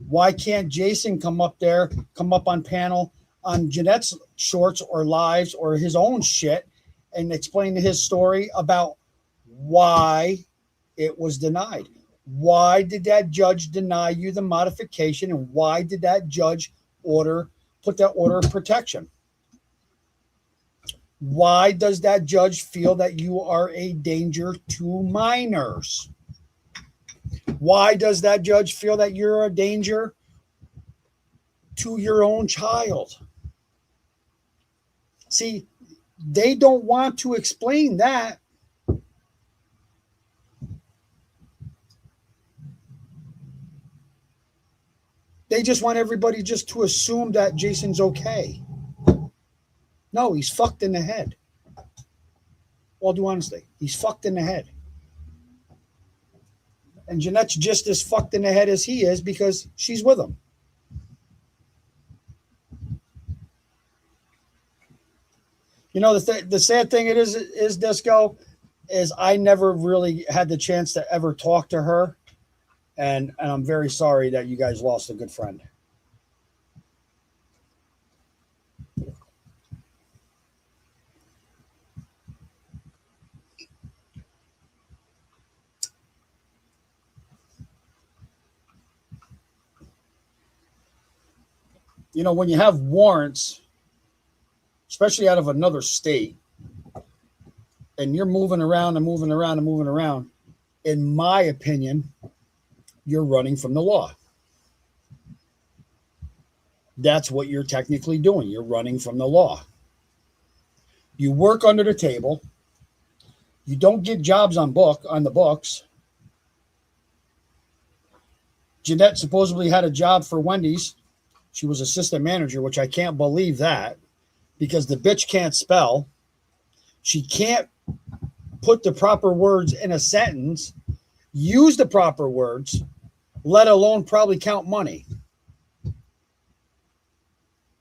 Why can't Jason come up on panel on Jeanette's shorts or lives or his own shit and explain his story about why it was denied? Why did that judge deny you the modification, and why did that judge put that order of protection? Why does that judge feel that you are a danger to minors? Why does that judge feel that you're a danger to your own child? See, they don't want to explain that. They just want everybody just to assume that Jason's okay. No, he's fucked in the head. All due honesty, he's fucked in the head. And Jeanette's just as fucked in the head as he is because she's with him. You know, the sad thing is Disco, is I never really had the chance to ever talk to her. And I'm very sorry that you guys lost a good friend. You know, when you have warrants, especially out of another state, and you're moving around, in my opinion, you're running from the law. That's what you're technically doing. You're running from the law. You work under the table. You don't get jobs on the books. Jeanette supposedly had a job for Wendy's. She was assistant manager, which I can't believe that, because the bitch can't spell. She can't put the proper words in a sentence, use the proper words, let alone probably count money.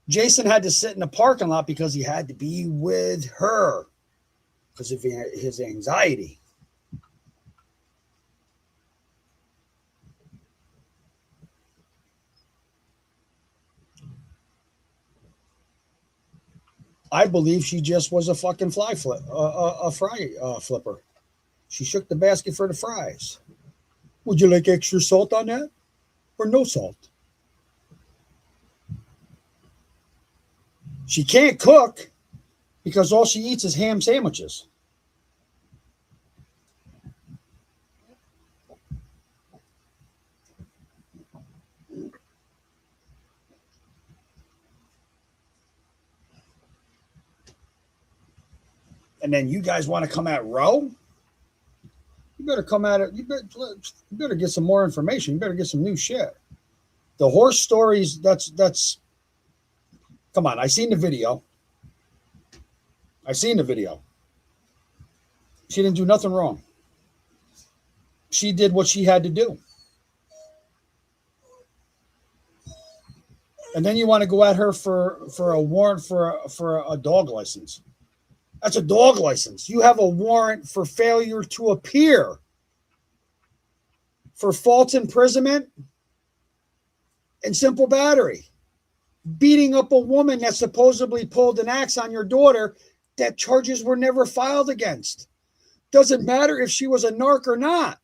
Jason had to sit in the parking lot because he had to be with her because of his anxiety. I believe she just was a fucking fry flipper. She shook the basket for the fries. Would you like extra salt on that or no salt? She can't cook because all she eats is ham sandwiches. And then you guys want to come at Roe? You better come at it. You better get some more information. You better get some new shit. The horse stories, that's come on. I seen the video. She didn't do nothing wrong. She did what she had to do. And then you want to go at her for a warrant for a dog license. That's a dog license. You have a warrant for failure to appear, for false imprisonment and simple battery. Beating up a woman that supposedly pulled an axe on your daughter that charges were never filed against. Doesn't matter if she was a narc or not.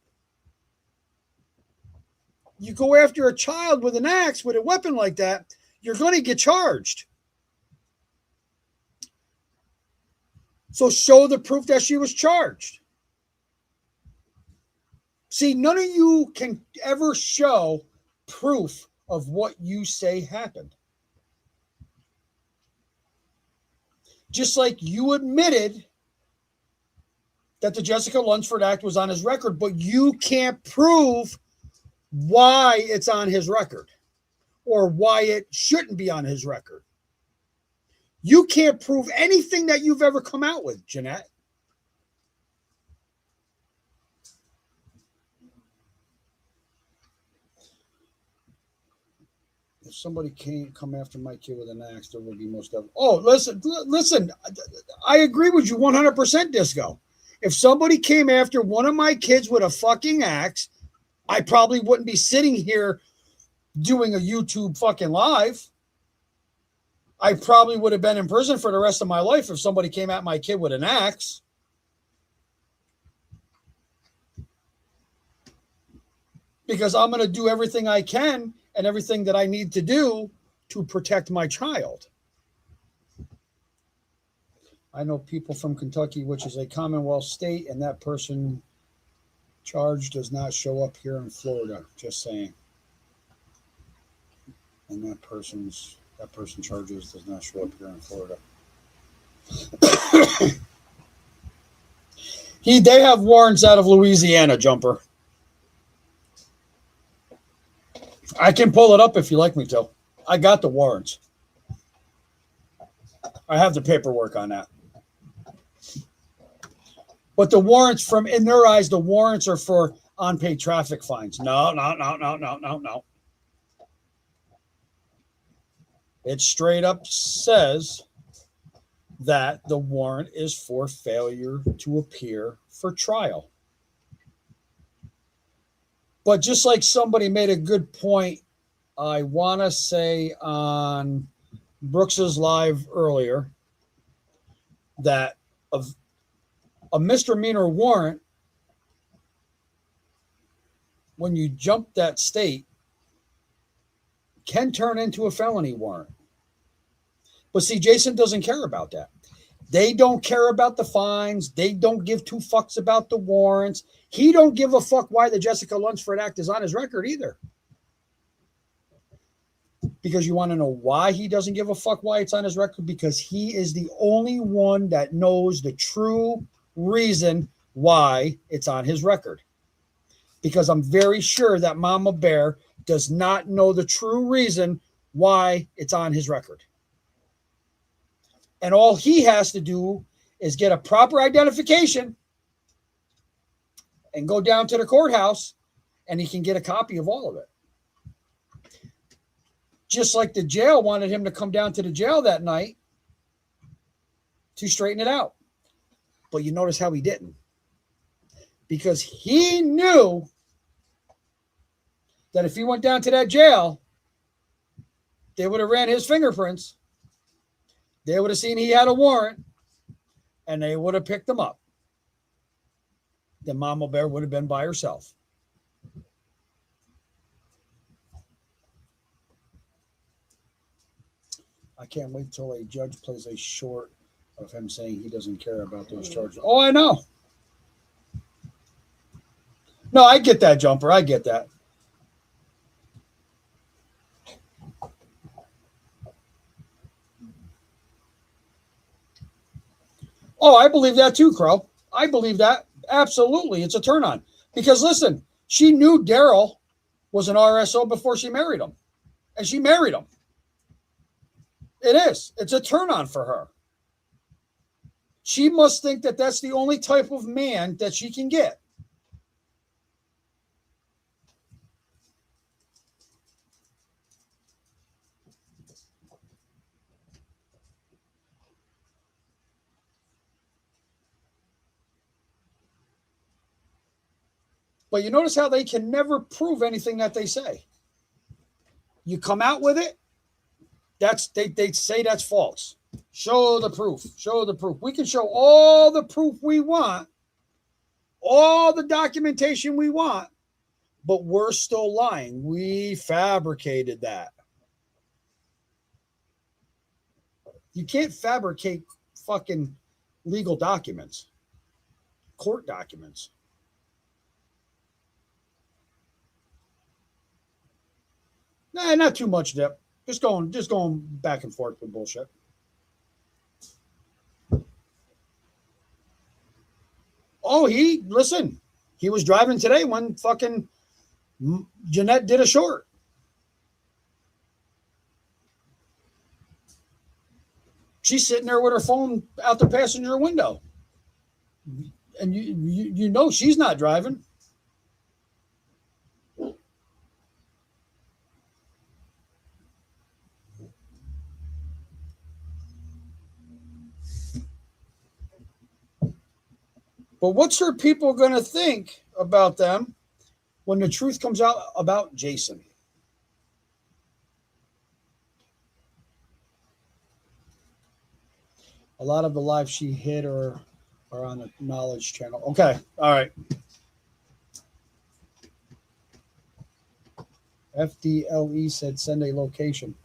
You go after a child with an axe, with a weapon like that, you're going to get charged. So show the proof that she was charged. See, none of you can ever show proof of what you say happened. Just like you admitted that the Jessica Lunsford Act was on his record, but you can't prove why it's on his record or why it shouldn't be on his record. You can't prove anything that you've ever come out with, Jeanette. If somebody can't come after my kid with an axe, there will be most of. Oh, listen. I agree with you 100%, Disco. If somebody came after one of my kids with a fucking axe, I probably wouldn't be sitting here doing a YouTube fucking live. I probably would have been in prison for the rest of my life if somebody came at my kid with an axe. Because I'm going to do everything I can and everything that I need to do to protect my child. I know people from Kentucky, which is a Commonwealth state, and that person charged does not show up here in Florida. Just saying. And that person charges does not show up here in Florida. They have warrants out of Louisiana, Jumper. I can pull it up if you like me to. I got the warrants. I have the paperwork on that. But the warrants in their eyes, the warrants are for unpaid traffic fines. No. It straight up says that the warrant is for failure to appear for trial. But just like somebody made a good point, I want to say on Brooks's live earlier, that a misdemeanor warrant, when you jump that state, can turn into a felony warrant. But see, Jason doesn't care about that. They don't care about the fines. They don't give two fucks about the warrants. He don't give a fuck why the Jessica Lunsford Act is on his record either. Because you want to know why he doesn't give a fuck why it's on his record? Because he is the only one that knows the true reason why it's on his record. Because I'm very sure that Mama Bear does not know the true reason why it's on his record. And all he has to do is get a proper identification and go down to the courthouse, and he can get a copy of all of it. Just like the jail wanted him to come down to the jail that night to straighten it out. But you notice how he didn't. Because he knew that if he went down to that jail, they would have ran his fingerprints. They would have seen he had a warrant, and they would have picked him up. Then Mama Bear would have been by herself. I can't wait till a judge plays a short of him saying he doesn't care about those charges. Oh, I know. No, I get that, Jumper. I get that. Oh, I believe that too, Crow. I believe that. Absolutely. It's a turn on. Because listen, she knew Daryl was an RSO before she married him. And she married him. It is. It's a turn on for her. She must think that that's the only type of man that she can get. But you notice how they can never prove anything that they say. You come out with it, they say that's false. Show the proof. Show the proof. We can show all the proof we want, all the documentation we want, but we're still lying. We fabricated that. You can't fabricate fucking legal documents, court documents. Nah, not too much, Dip. Just going back and forth with bullshit. Oh, listen, he was driving today when fucking Jeanette did a short. She's sitting there with her phone out the passenger window. And you know she's not driving. But what's her people going to think about them when the truth comes out about Jason? A lot of the lives she hit are on the Knowledge Channel. Okay. All right. FDLE said send a location.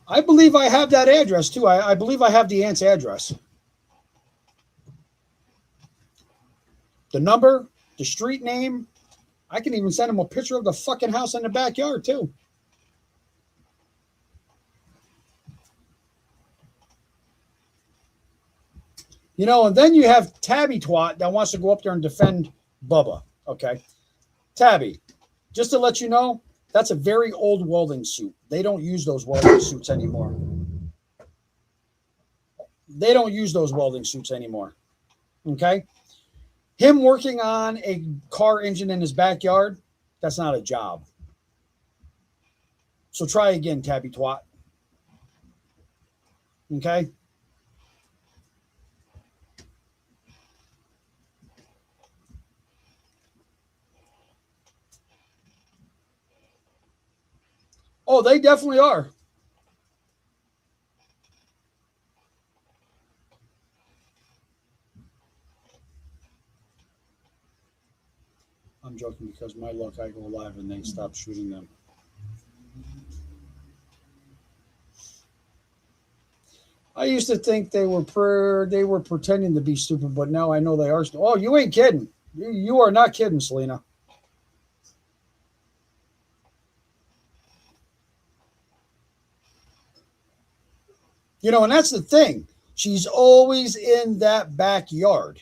I believe I have that address too. I believe I have the aunt's address. The number, the street name. I can even send him a picture of the fucking house in the backyard too. You know, and then you have tabbytwat that wants to go up there and defend Bubba. Okay. Tabby, just to let you know, that's a very old welding suit. They don't use those welding suits anymore. They don't use those welding suits anymore. Okay. Him working on a car engine in his backyard, that's not a job. So try again, tabbytwat. Okay. Oh, they definitely are. I'm joking because my luck, I go live and they stop shooting them. I used to think they were pretending to be stupid, but now I know they are. Oh, you ain't kidding. You are not kidding, Selena. You know, and that's the thing. She's always in that backyard.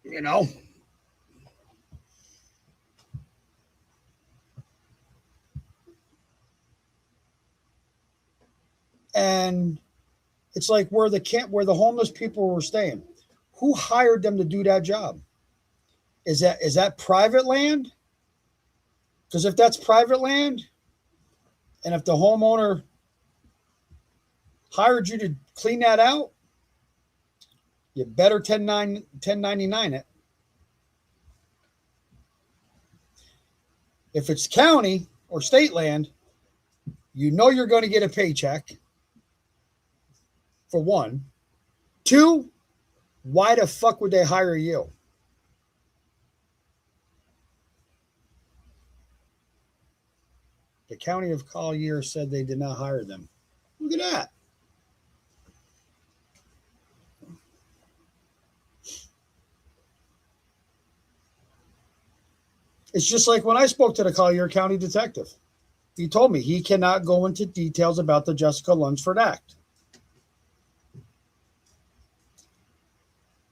You know? And it's like where the homeless people were staying. Who hired them to do that job? Is that private land? Because if that's private land, and if the homeowner hired you to clean that out, you better 1099 it. If it's county or state land, you know you're going to get a paycheck, for one. Two, why the fuck would they hire you? The county of Collier said they did not hire them. Look at that. It's just like when I spoke to the Collier County detective. He told me he cannot go into details about the Jessica Lunsford Act.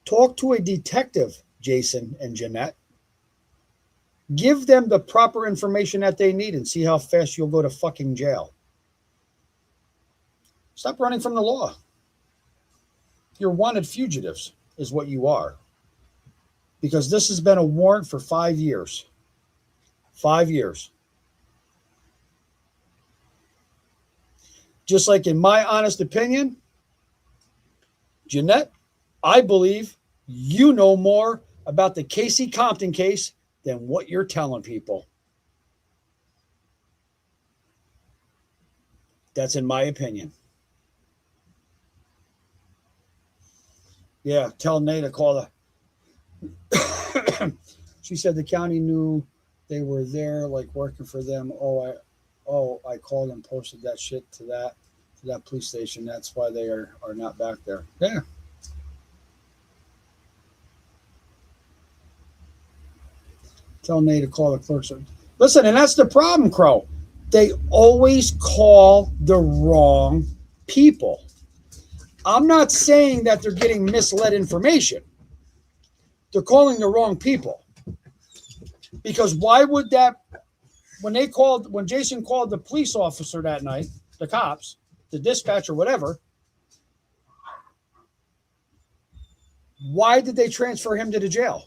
Talk to a detective, Jason and Jeanette. Give them the proper information that they need and see how fast you'll go to fucking jail. Stop running from the law. You're wanted fugitives is what you are. Because this has been a warrant for 5 years. 5 years. Just like in my honest opinion, Jeanette, I believe you know more about the Casey Compton case than what you're telling people. That's in my opinion. Yeah, tell Nate to call the. She said the county knew they were there, like working for them. I called and posted that shit to that police station. That's why they are not back there. Yeah. Tell Nate to call the clerks. Listen, and that's the problem, Crow. They always call the wrong people. I'm not saying that they're getting misled information. They're calling the wrong people. Because why would that, when Jason called the police officer that night, the cops, the dispatch or whatever, why did they transfer him to the jail?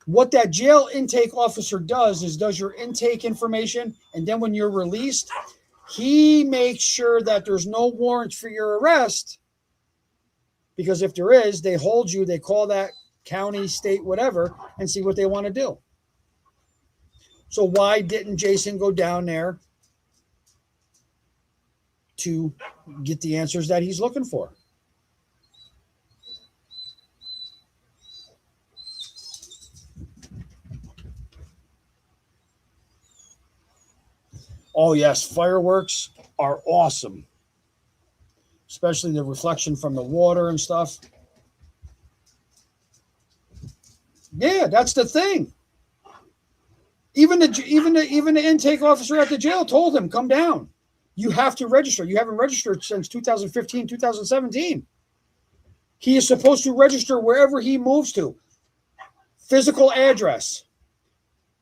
What that jail intake officer does your intake information, and then when you're released, he makes sure that there's no warrant for your arrest, because if there is, they hold you, they call that county, state, whatever, and see what they want to do. So why didn't Jason go down there to get the answers that he's looking for? Oh, yes, fireworks are awesome, especially the reflection from the water and stuff. Yeah, that's the thing. Even the intake officer at the jail told him, come down. You have to register. You haven't registered since 2015, 2017. He is supposed to register wherever he moves to. Physical address,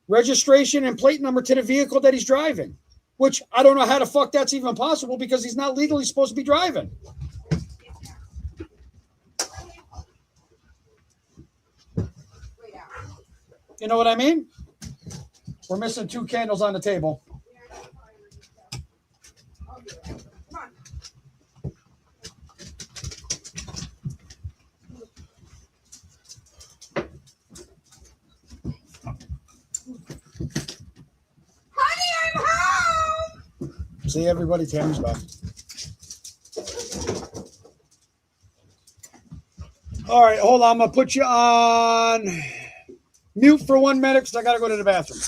registration and plate number to the vehicle that he's driving, which I don't know how the fuck that's even possible because he's not legally supposed to be driving. You know what I mean? We're missing 2 candles on the table. Honey, I'm home! See everybody, Tammy's back. All right, hold on. I'm going to put you on mute for 1 minute because I got to go to the bathroom.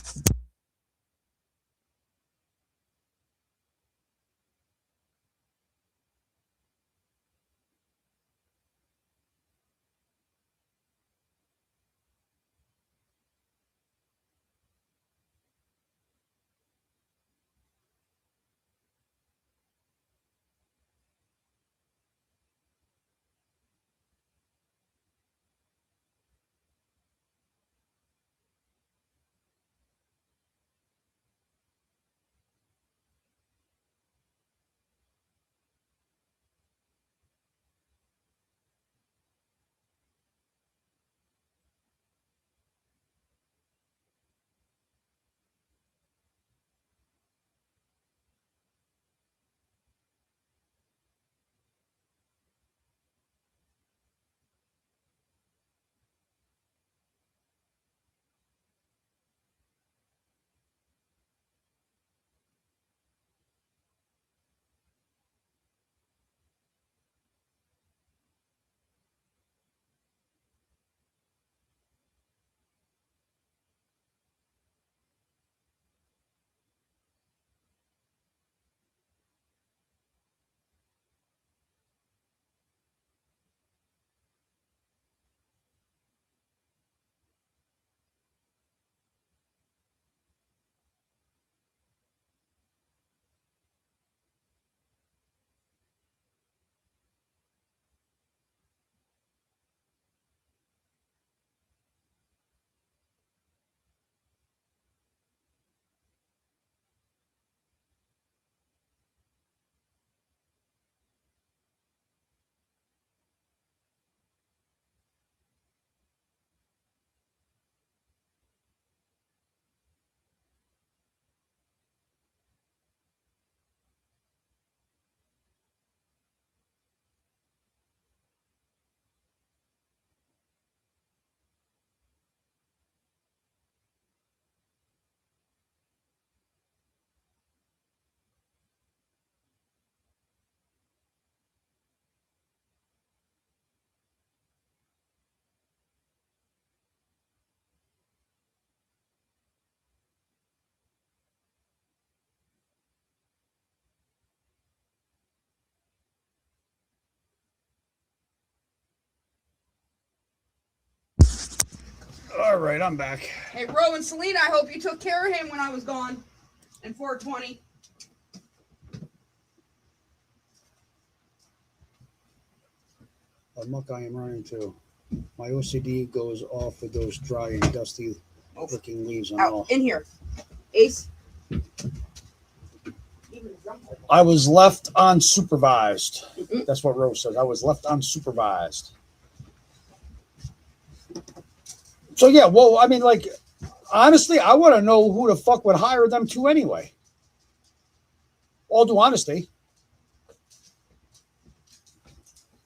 All right, I'm back. Hey, Ro and Selena, I hope you took care of him when I was gone. In 420. a muck I am running to. My OCD goes off with those dry and dusty looking leaves and all. Out in here, Ace. I was left unsupervised. That's what Rose says. I was left unsupervised. So yeah, well, I mean, like, honestly, I want to know who the fuck would hire them to anyway. All due honesty.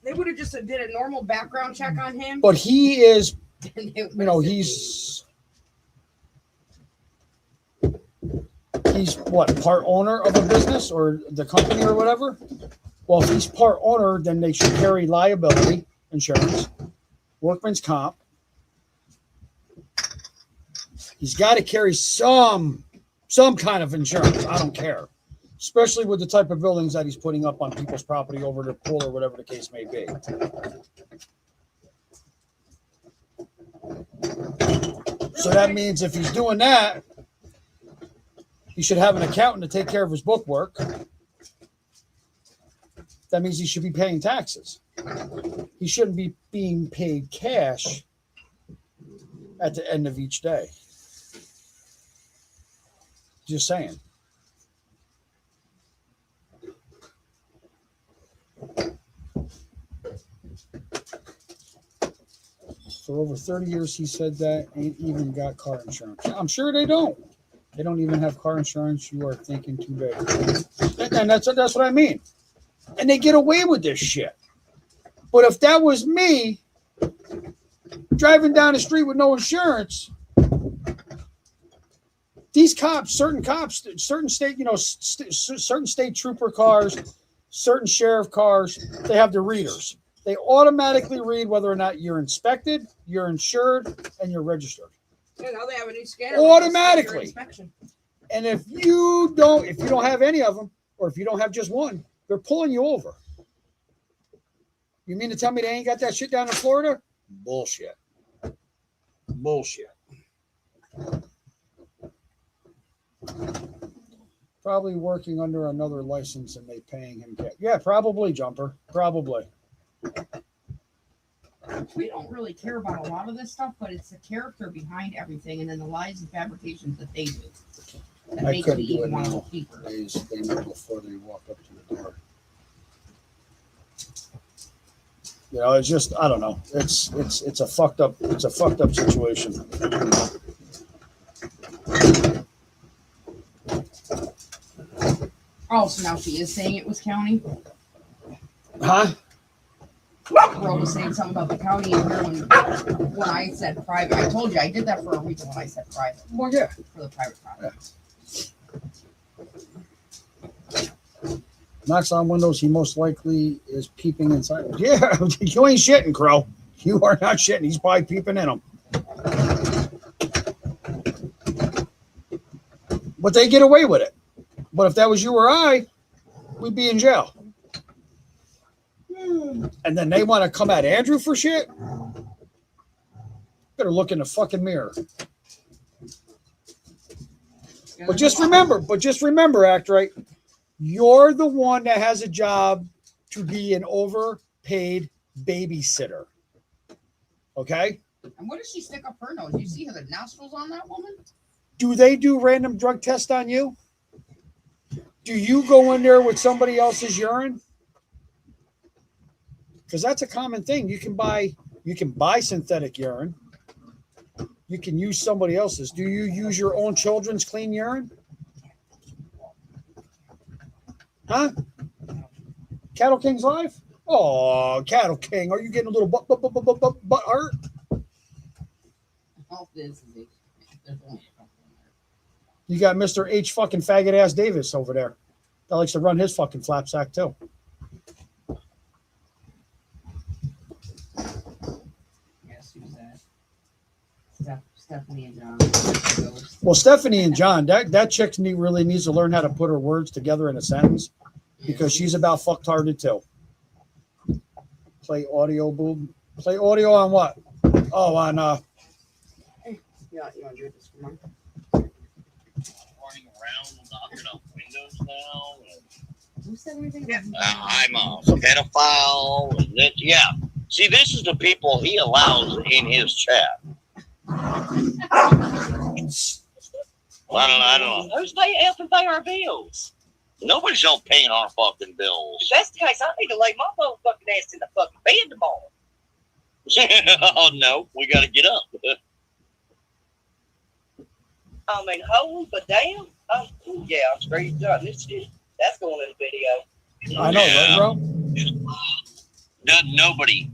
They would have just did a normal background check on him. But he is, and you know, he's what, part owner of a business or the company or whatever. Well, if he's part owner, then they should carry liability insurance, workman's comp. He's got to carry some kind of insurance. I don't care, especially with the type of buildings that he's putting up on people's property over the pool or whatever the case may be. So that means if he's doing that, he should have an accountant to take care of his bookwork. That means he should be paying taxes. He shouldn't be being paid cash at the end of each day. Just saying. For over 30 years, he said that ain't even got car insurance. I'm sure they don't. They don't even have car insurance. You are thinking too big. And that's what I mean. And they get away with this shit. But if that was me driving down the street with no insurance, these cops, certain state, you know, certain state trooper cars, certain sheriff cars, they have the readers. They automatically read whether or not you're inspected, you're insured, and you're registered. Yeah, now they have a new scanner. Automatically. And if you don't have any of them, or if you don't have just one, they're pulling you over. You mean to tell me they ain't got that shit down in Florida? Bullshit. Probably working under another license and they paying him cash. Yeah, probably, Jumper. Probably. We don't really care about a lot of this stuff, but it's the character behind everything and then the lies and fabrications that they do. That I makes couldn't me do it even want to now. look deeper. They know before they walk up to the door. You know, it's just, I don't know. It's a fucked up situation. Oh, so now she is saying it was county? Huh? Girl was saying something about the county in here when I said private. I told you I did that for a reason when I said private. Well, yeah. For the private property. Knocks on windows, he most likely is peeping inside. Yeah, you ain't shitting, Crow. You are not shitting. He's probably peeping in them. But they get away with it. But if that was you or I, we'd be in jail. And then they want to come at Andrew for shit? Better look in the fucking mirror. But just remember, act right. You're the one that has a job to be an overpaid babysitter. Okay? And what does she stick up her nose? Do you see the nostrils on that woman? Do they do random drug tests on you? Do you go in there with somebody else's urine? Because that's a common thing. You can buy synthetic urine. You can use somebody else's. Do you use your own children's clean urine? Huh? Cattle King's live? Oh, Cattle King, are you getting a little butt hurt? All this is it. There's only a couple in there. You got Mr. H fucking faggot ass Davis over there. That likes to run his fucking flap sack too. Yes, who's that? Stephanie and John. Well, Stephanie and John, that chick really needs to learn how to put her words together in a sentence because she's about fucktarded too. Play audio, boob. Play audio on what? Oh, on You want to do this for mine? Running around knocking up windows now. Who said anything? I'm a pedophile. Yeah. See, this is the people he allows in his chat. I don't know. Who's helping pay our bills? Nobody's helping paying our fucking bills. If that's the case, I need to lay my motherfucking ass in the fucking bed tomorrow. Oh, no. We got to get up. I mean, holy but damn. Oh, yeah, I'm straight up. That's going in the video. I know, Yeah. right, bro? Nobody.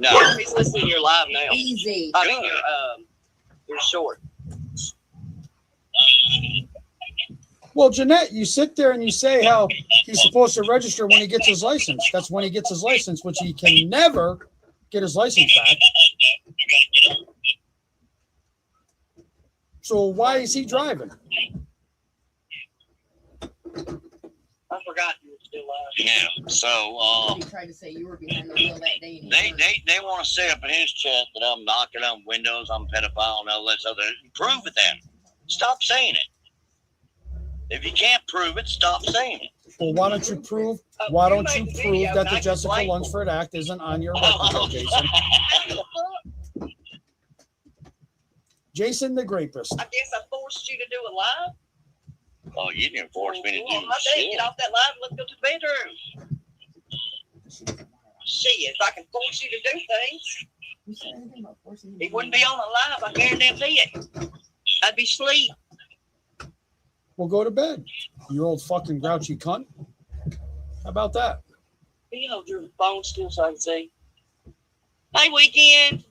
No. He's listening to your live now. Easy. I mean, you're short. Well, Jeanette, you sit there and you say how he's supposed to register when he gets his license. That's when he gets his license, which he can never get his license back. So why is he driving? I forgot you were still live. Yeah. So, You tried to say you were behind the wheel that day. And you weren't. they want to say up in his chat that I'm knocking on windows, I'm a pedophile, and all this other. Prove it then. Stop saying it. If you can't prove it, stop saying it. Well, why don't you prove? Why don't you prove that the Jessica Lunsford Act isn't on your record, Jason? Jason the Grapist. I guess I forced you to do a live. Oh, you didn't force me to do I did. shit. Get off that live and let's go to the bedroom. Shit, if I can force you to do things, You said anything about forcing him he to wouldn't do be on the live. I guarantee it. I'd be asleep. We'll go to bed. You old fucking grouchy cunt. How about that? Can you hold your phone still so I can see? Hey, weekend.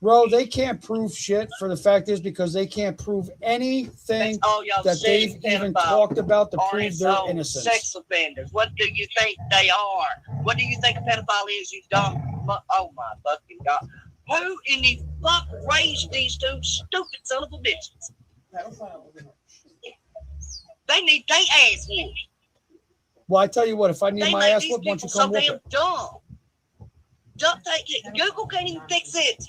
Bro, they can't prove shit. For the fact is because they can't prove anything That's all y'all that they've said even about talked about to prove their RSO innocence. sex offenders. What do you think they are? What do you think a pedophile is, you dumb? Oh my fucking God. Who in the fuck raised these two stupid son of a bitches? They need they ass whooped. Well, I tell you what, if I need They my make ass these whooped, why don't people you come so whoop damn it? dumb. Google can't even fix it.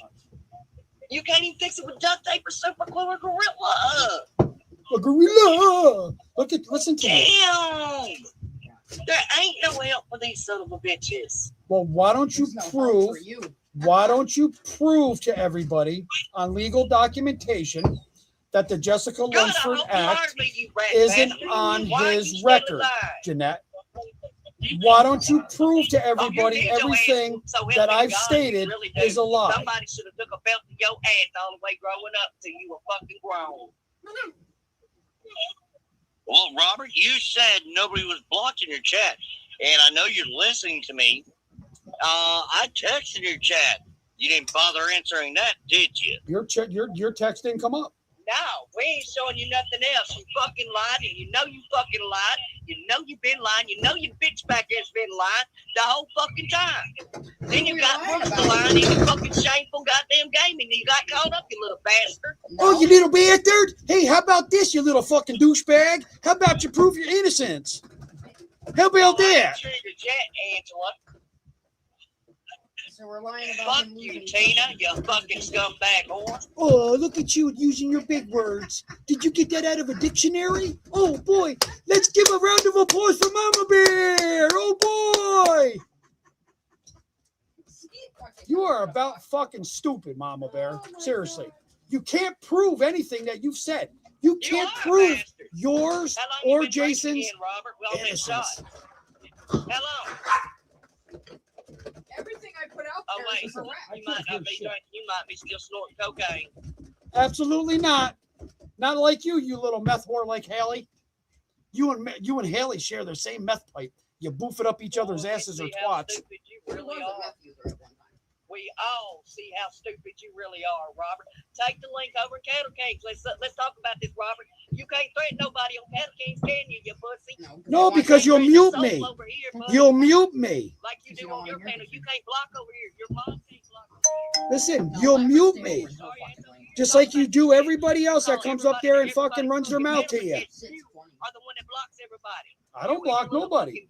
You can't even fix it with duct tape or super glue or gorilla. A gorilla. Listen to me. Damn. There ain't no help for these son of a bitches. Well, why don't you There's no hope prove? for you. Why don't you prove to everybody on legal documentation that the Jessica Good, I Lunsford hope you heard Act me, you rat isn't bastard. on Why are you his still record, alive? Jeanette? Why don't you prove to Oh, you everybody need your ass everything whooped, so help that me I've God, stated you really do. is a lie? Somebody should have took a belt to your ass all the way growing up till you were fucking grown. Well, Robert, you said nobody was blocking your chat, and I know you're listening to me. I texted your chat. You didn't bother answering that, did you? Your text didn't come up. No, we ain't showing you nothing else. You fucking lied, and you know you fucking lied. You know you've been lying. You know your bitch back there's been lying the whole fucking time. Then you got lying Brooks about lying in your fucking shameful goddamn game, and you got caught up, you little bastard. Oh, you little bastard! Hey, how about this, you little fucking douchebag? How about you prove your innocence? How about that? Sure your chat, Angela. So we're lying about Fuck him you, losing Tina, something. you fucking scumbag whore. Oh, look at you using your big words. Did you get that out of a dictionary? Oh, boy. Let's give a round of applause for Mama Bear. Oh, boy. You are about fucking stupid, Mama Bear. Seriously. You can't prove anything that you've said. You can't are a prove bastard. yours How long you or been drinking Jason's again, Robert? We all been innocence. shot. How long? Everything I put out Oh, there wait. is correct. You might not be drinking. You might be still snorting cocaine. Absolutely not. Not like you, you little meth whore like Haley. You and Haley share the same meth pipe. You boof it up each other's asses or See how twats. stupid you He really was a are. meth user at one time. We all see how stupid you really are, Robert. Take the link over to Cattle Kings. Let's talk about this, Robert. You can't threaten nobody on Cattle Kings, can you, you pussy? No, they want because you- you'll Bring your mute me. soul over here, bud, You'll mute me. like you do You on don't your wanna hear panel. it. You can't block over here. Your mom can't block over here. Listen, No, you'll I mute understand me. what you're fucking doing. Just like you do everybody else that comes up there and fucking runs their mouth to you. It's you are the one that blocks everybody. I don't block nobody.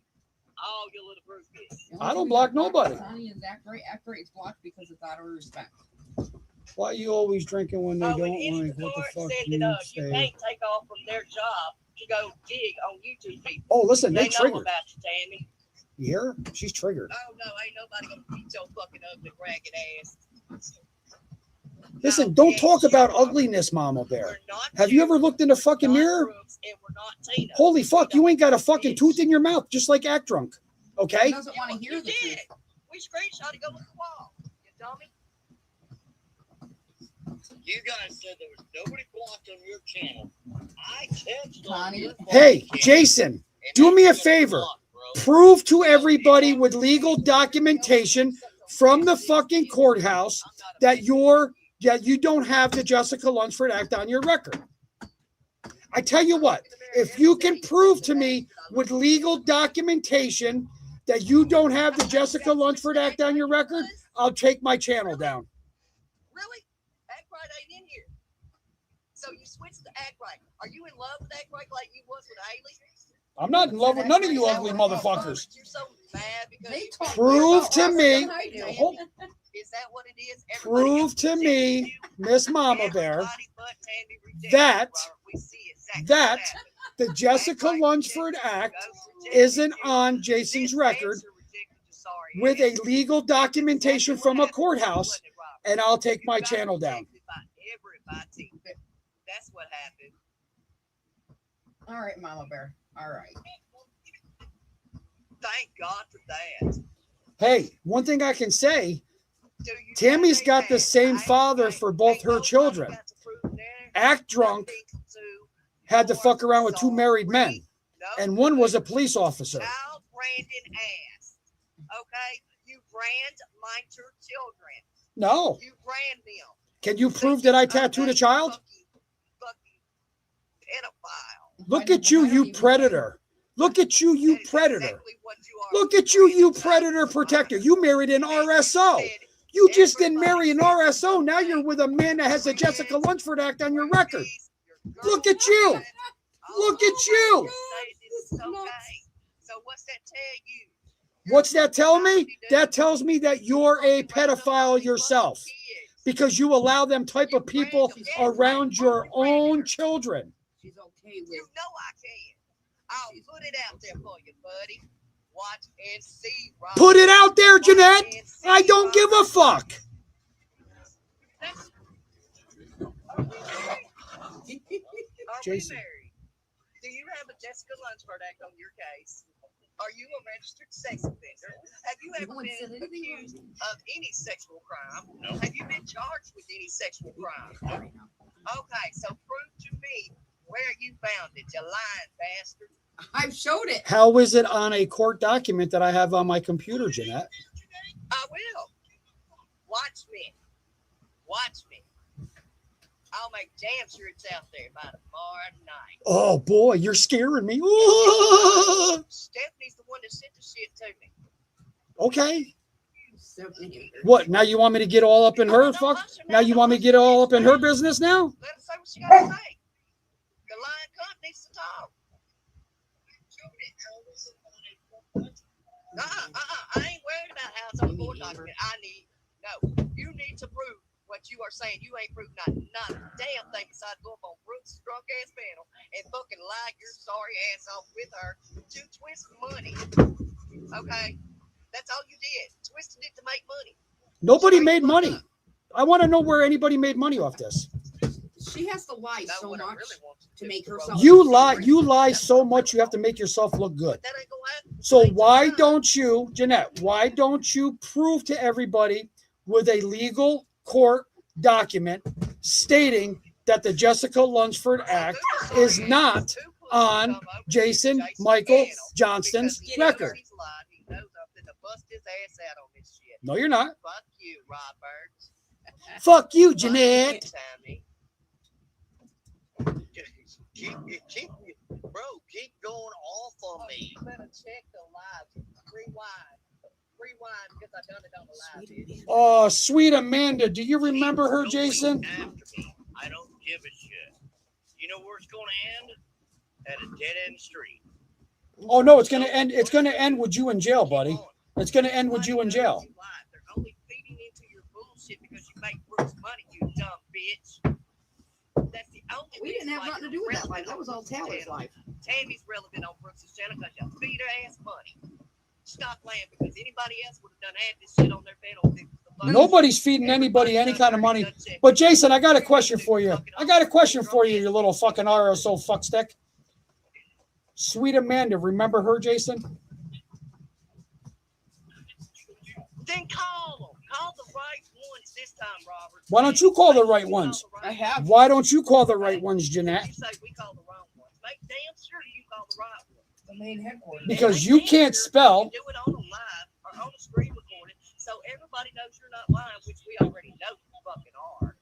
Oh, you little groupies. The only I don't reason block it's blocked nobody. is Sonny is after it's blocked because it's out of respect. Why you always drinking when they Oh, don't and his like? What the court fuck said do that you you say? can't take off from their job to go dig on YouTube people. Oh, listen, they They know triggered. about you, Tammy. You hear her? She's triggered. Oh no, ain't nobody gonna beat your fucking ugly ragged ass. Listen, No, don't we talk ain't about you, Robert. ugliness, Mama Bear. We're not Have you ever looked in the fucking we're not mirror? Brooks, and we're not Tina. Holy fuck, you ain't got a fucking Bitch. tooth in your mouth, just like Act Drunk. He Okay? doesn't want to hear You the did. truth. We screenshot it. Go look at the wall. You dummy. You guys said there was nobody blocked on your channel. I texted on Connie. your Hey, fucking channel, Jason, and do they me a got favor. blocked, bro. Prove to everybody with legal documentation from the fucking courthouse that you don't have the Jessica Lunsford Act on your record. I tell you what, if you can prove to me with legal documentation that you don't have the Jessica Lunsford Act on your record, I'll take my channel down. Really? Act right ain't in here. So you switched to Act Right. Are you in love with Act Right like you was with Haley? I'm not in love with none of you ugly motherfuckers. You're so mad because They you talk Prove more about to us me- than I do. Is that what it is? Prove to me, Miss Mama Bear, Everybody but Tammy rejected that- you, Robert. We see exactly that what happened. the Jessica Act Right Lunsford rejected you. Act Ghost rejected isn't you. on Jason's This record answer rejected you, sorry with a ass. legal documentation from a courthouse, Wasn't it, Robert? and I'll take You my got channel down. rejected by everybody. That's what happened. All right, Mama Bear. All right. Thank God for that. Hey, one thing I can say, Do you Tammy's think got the that same I- father I- for both ain't her nobody children. got to prove there Act Drunk nothing to had to your fuck around with two story. married men, No and one was a good. police officer. Child Brandon asked. Okay? You brand minor children. No. You brand them. Can you prove that I tattooed a child? Fucking pedophile. Look at you, you predator. Look at you, you That is predator. exactly what you are. Look at you, you Brandon predator James. protector. You married an And you RSO. said You just didn't everybody marry an said RSO. Now okay. you're with a man that has a Jessica Lunsford Act on your record. Your Look at you. girlfriend. Look Oh, at you. say this is okay. So what's that tell you? What's that tell me? That tells me that you're a pedophile yourself because you allow them type of people around your own children. She's okay You with. know I can. I'll put it out there for you, buddy. Watch and see, Robert. Put it out there, Watch Jeanette. and see, I don't give a Robert. fuck. Are we Jason. married? Do you have a Jessica Lunsford Act on your case? Are you a registered sex offender? Have you ever one said been anything accused of any sexual crime? No. Have you been charged with any sexual crime? Okay, so prove to me where you found it, you lying bastard. I've showed it. How is it on a court document that I have on my computer, Jeanette? I will. Watch me. Watch me. I'll make damn sure it's out there by tomorrow night. Oh boy, you're scaring me. Ooh. Stephanie's the one that sent the shit to me. Okay. Stephanie. What? Now you want me to get all up in her fuck? Now you want me to get all up in her business now? Let her say what she got to say. The lion cunt needs to talk. I ain't worried about how it's on the court document. You need to prove what you are saying. You ain't proved not a damn thing besides go up on Brooks' drunk ass panel and fucking lie your sorry ass off with her to twist money. Okay? That's all you did. Twisted it to make money. Nobody made money. I want to know where anybody made money off this. She has to lie Now, so what I much really want to do make is herself. You lie so much you have to make yourself look good. That ain't gonna happen. So why don't you, Jeanette, why don't you prove to everybody with a legal court document stating that the Jessica Lunsford Act is not on Jason Michael Johnston's record? He's lied. He knows I'm gonna bust his ass out on this shit. No, you're not. Fuck you, Robert. Fuck you, Fuck Jeanette. you, Tammy. Keep going off on me. You better check the live. Rewind, because I done it on the live. Bitch. Oh, sweet Amanda. Do you remember her, Keep Jason? going after me. I don't give a shit. You know where it's going to end? At a dead end street. Oh no, it's gonna end. It's gonna end with you in jail, buddy. It's gonna end with you in jail. They're only feeding into your bullshit because you make Brooks money, you dumb bitch. That's the only We didn't reason have why nothing to you're do with that life. relevant That on was all Brooks' Taylor's channel. life. Tammy's relevant on Brooks' channel because y'all feed her ass money. Stop playing because anybody else would have done had this shit on their panel. Nobody's feeding anybody any kind of money. But Jason, I got a question for you. I got a question for you, you little fucking RSO fuckstick. Sweet Amanda, remember her, Jason? Then call them. Call the right ones this time, Robert. Why don't you call the right ones? I have. Why don't you call the right ones, Jeanette? You say we call the wrong ones. Make damn sure you call the right ones. The main headquarters. Because you can't spell. You do it on a live or on a screen recording, so everybody knows you're not lying, which we already know you fucking are.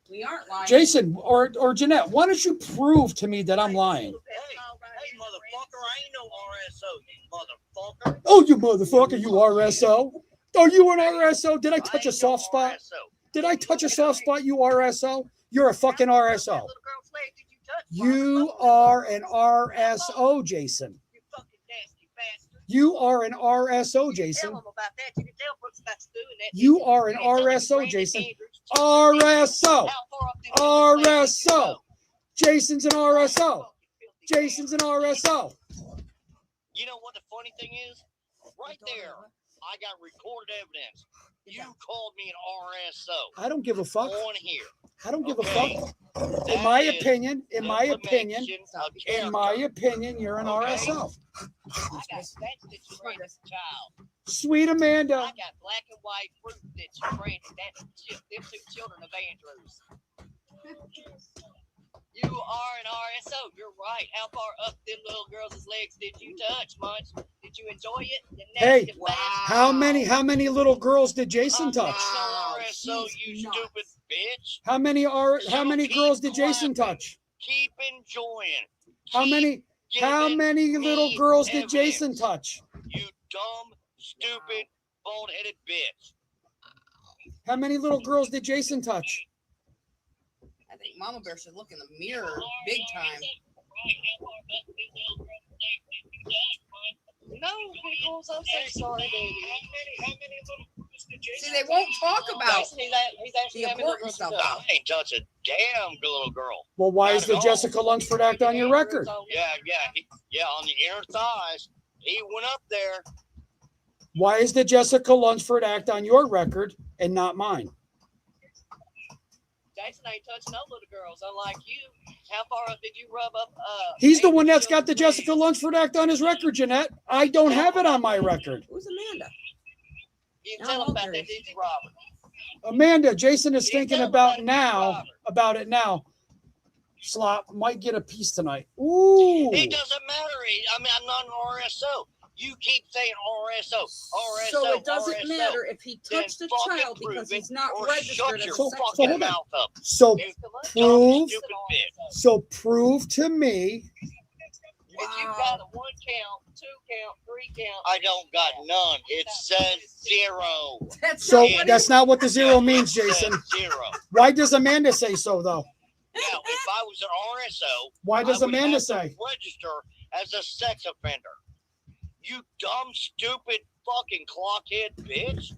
We aren't lying. Jason or Jeanette, why don't you prove to me that I'm lying? Hey, motherfucker, I ain't no RSO, you motherfucker. Oh, you motherfucker, you RSO. Oh, you an RSO? Did I touch a soft spot? Did I touch a soft spot, you RSO? You're a fucking RSO. You are an RSO, Jason. You fucking nasty bastard. You are an RSO, Tell Jason. them about that. You can tell Brooks about doing that. You are an RSO, Jason. RSO. RSO. Jason's an RSO. Jason's an RSO. You know what the funny thing is? Right there, I got recorded evidence. You called me an RSO I don't give a fuck. on here. I don't give a Okay. fuck. That In my is opinion, you're an defamation of RSO. I got facts that you ran as a child. Sweet Amanda. I got black and white proof that you ran them two children of Andrews. You are an RSO. You're right. How far up them little girls' legs did you touch, Munch? Did you enjoy it? You Hey, nasty bastard. how many little girls did Jason I'm touch? not no RSO, She's you nuts. stupid bitch. How many girls did Jason touch? Keep enjoying. How many little me girls did evidence. Jason touch? You dumb, stupid, bald-headed bitch. How many little girls did Jason touch? I think Mama Bear should look in the mirror big time. No, because I'm so sorry, baby. See, they won't talk about He's the important stuff. I ain't touch a damn little girl. Well, why Not is at the all. Jessica Lunsford act on your record? Yeah, on the inner thighs. He went up there. Why is the Jessica Lunsford act on your record and not mine? Jason ain't touching no little girls, unlike you. How far up did you rub up? He's the one that's got the Jessica Lunsford act on his record, Jeanette. I don't have it on my record. Who's Amanda? You can tell him about that, did you, Robert? Amanda, Jason is You thinking tell him about it, it now. Slop might get a piece tonight. Ooh. It doesn't matter. I'm not an RSO. You keep saying RSO. So it doesn't RSO. matter if he touched Then a fucking child prove because it, he's not or registered shut as your a So sex hold fucking on. mouth up. So You prove dumb, stupid bitch. so prove to me. If you got a 1 count, 2 count, 3 count. I don't got none. It says 0. That's So not what that's not what the zero means, It Jason. says 0. Why does Amanda say so though? Now, if I was an RSO, Why does I would Amanda have to say? register as a sex offender. You dumb, stupid, fucking clockhead bitch.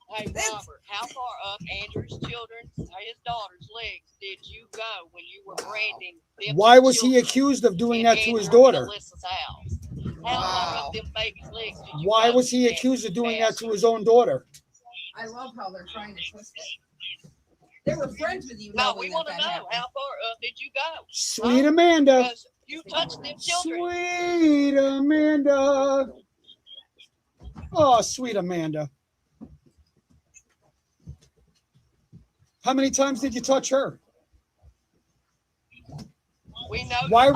Hey, Robert, how far up Andrew's children's, his daughter's legs did you go when you were branding them Why was he children accused of doing in that to his Andrew and daughter? Alyssa's house? How far up them babies' legs did you Why go, was he you accused of nasty doing that to bastard? his own daughter? I love how they're trying to twist it. They were friends with you. No, knowing we want to that know happened. how far up did you go? Sweet Amanda. Because you touched them children. Sweet Amanda. Oh, sweet Amanda. How many times did you touch her? We know. Why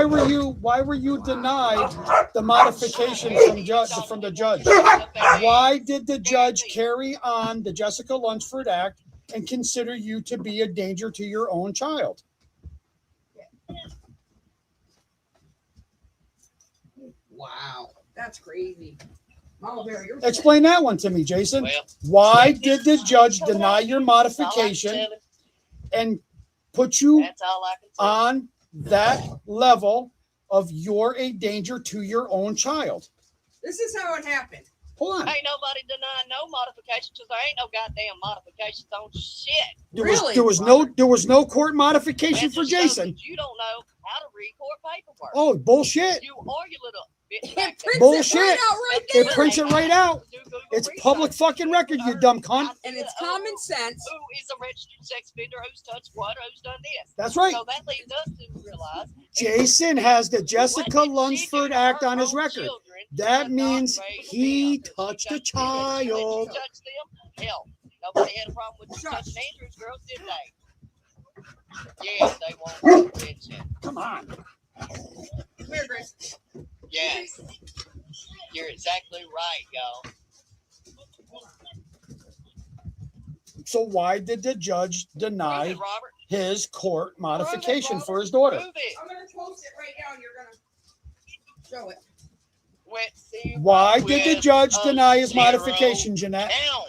were you denied the modification from the judge? Why did the judge carry on the Jessica Lunsford Act and consider you to be a danger to your own child? Wow, that's crazy. Mama Bear, you're Explain that one to me, Jason. Well, Why did the judge deny your that's all I can modification tell you. and put you That's all I can tell you. on that level of you're a danger to your own child? This is how it happened. Hold on. Ain't nobody denying no modification. because there ain't no goddamn modifications on shit. There was no court modification That for just shows Jason. that you don't know how to read court paperwork. Oh, bullshit. You are your little bitch. It back prints there. Bullshit. it right out right It there. prints it right out. Do Google It's research. public fucking record, you dumb cunt. And it's common sense. Who is a registered sex offender? Who's touched what? Who's done this? That's right. So that leads us to realize Jason has the Jessica what did she Lunsford do to Act her on his own record. children That but means not raise he them? touched a Did she touch them? child. Did she touch them? Hell, nobody had a problem with you touching Andrew's girls, did they? Yes, they won't attention. Come on. Come here, Grace. Yes. You're exactly right, y'all. So why did the judge Prove deny it, Robert. his court modification Robert. for his daughter? Prove it. I'm gonna post it right now and you're gonna show it. Went zero Why did the with judge a deny his 0 modification, Jeanette? count.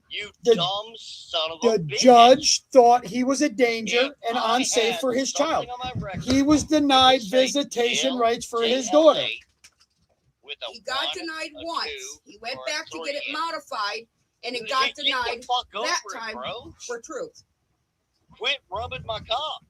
You The- dumb son of a The bitch. judge thought he was a danger If and I unsafe had for his child. something on my record, He was denied it would say visitation jail, rights for his JLA daughter. with a He got 1, denied a once. 2, He went or a back to get it 3. modified, and it Get got the denied fuck that over it, time bro. for truth. Quit rubbing my cock.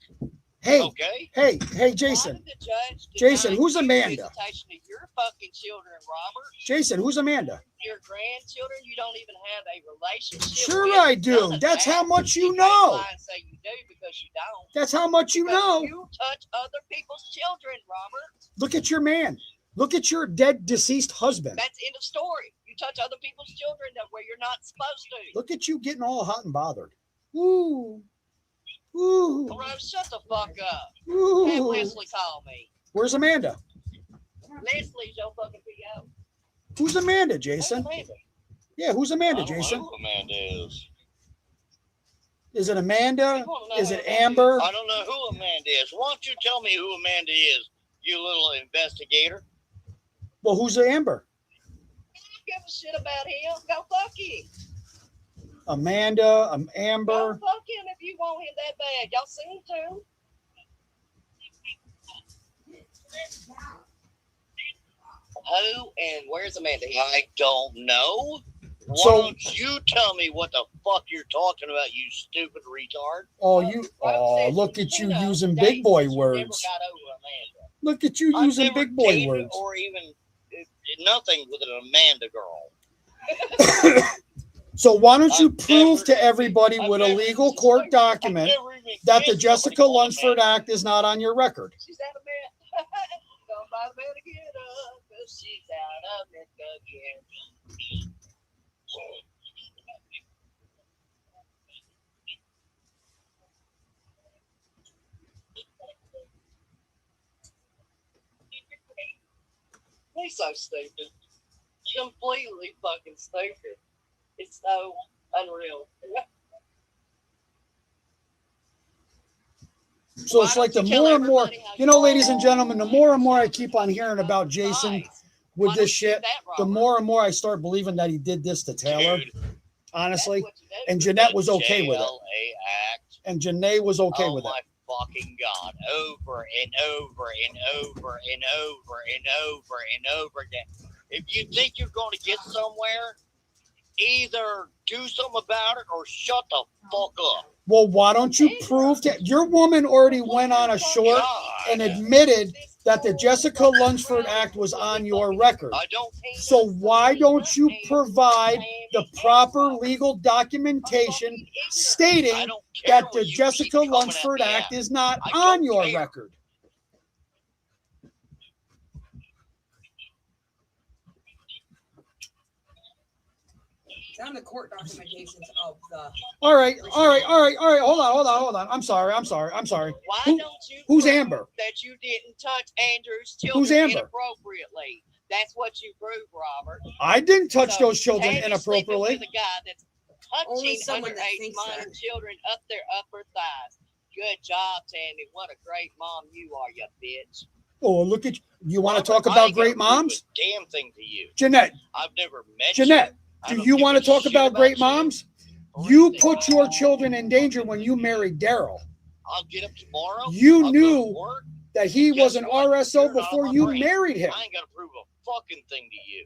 Hey, Okay. hey, Why Jason. did the judge Jason, deny who's you Amanda? visitation to your fucking children, Robert? Jason, who's Amanda? Your grandchildren, you don't even have a relationship Sure with. I do. None of That's that. how much you can't know. lie and say you do because you don't. That's how much you Because know. You touch other people's children, Robert. Look at your man. Look at your dead, deceased husband. That's end of story. You touch other people's children that where you're not supposed to. Look at you getting all hot and bothered. Ooh. Ooh. Bro, shut the fuck up. Have Ooh. Leslie call me. Where's Amanda? Leslie's your fucking PO. Who's Amanda, Hey, Jason? Amanda. Yeah, who's I Amanda, don't know Jason? who Amanda is. Is it Amanda? You wanna know Is who it Amanda Amber? is? I don't know who Amanda is. Why don't you tell me who Amanda is, you little investigator? Well, who's Amber? I don't give a shit about him. Go fuck him. Amanda, Go Amber. fuck him if you want him that bad. Y'all seen him too? Who and where's Amanda? I don't know. Why So- don't you tell me what the fuck you're talking about, you stupid retard? Oh, look at you using big boy words. Never got over Amanda. Look at you I've using never big boy dated words. or even nothing with an Amanda girl. So why don't you I've prove never- to everybody I've with a never- legal court document I've never even that the kissed Jessica somebody called Lunsford Amanda. Act is not on your record? She's out of bed. Don't buy the bed again, 'cause she's out of it again. He's so stupid. Completely fucking stupid. It's so unreal. So Why it's like the don't you tell more and more, everybody how you know, you ladies and are? gentlemen, the more and more I keep on hearing about Jason Nice. with Why this don't you do shit, that, the Robert? more and more I start believing that he did this to Taylor, Dude, honestly. that's what you do. And Jeanette was okay with it. JLA Act. And Janae was okay Oh with it. my fucking god! Over and over and over and over and over and over again. If you think you're going to get somewhere, either do something about it or shut the fuck up. Well, why don't you prove to your woman already went on a short God. and admitted that the Jessica Lunsford Act was on your record. I don't. So why don't you provide the proper legal documentation stating I don't care that where the you Jessica keep coming at Lunsford me Act at. is not I on don't your care. record? It's on the court documentations of the. All right. Hold on. I'm sorry. Why Who- don't you? who's prove Amber? That you didn't touch Andrew's children Who's Amber? inappropriately. That's what you proved, Robert. I didn't touch So, those children Tammy's sleeping inappropriately. With a guy that's Only touching someone that underage thinks minor that. children up their upper thighs. Good job, Tammy. What a great mom you are, you bitch. Oh, look at you. You want to Robert, talk I about ain't gonna great prove moms? a damn thing to you. Jeanette, I've never met Jeanette, you. I do don't you give want a to talk shit about great you. moms? Or You anything. put your children in danger when you married Daryl. I'll get up tomorrow. You I'll go to knew work. that he Guess was an what? RSO You're not before my you brain. married him. I ain't gonna prove a fucking thing to you.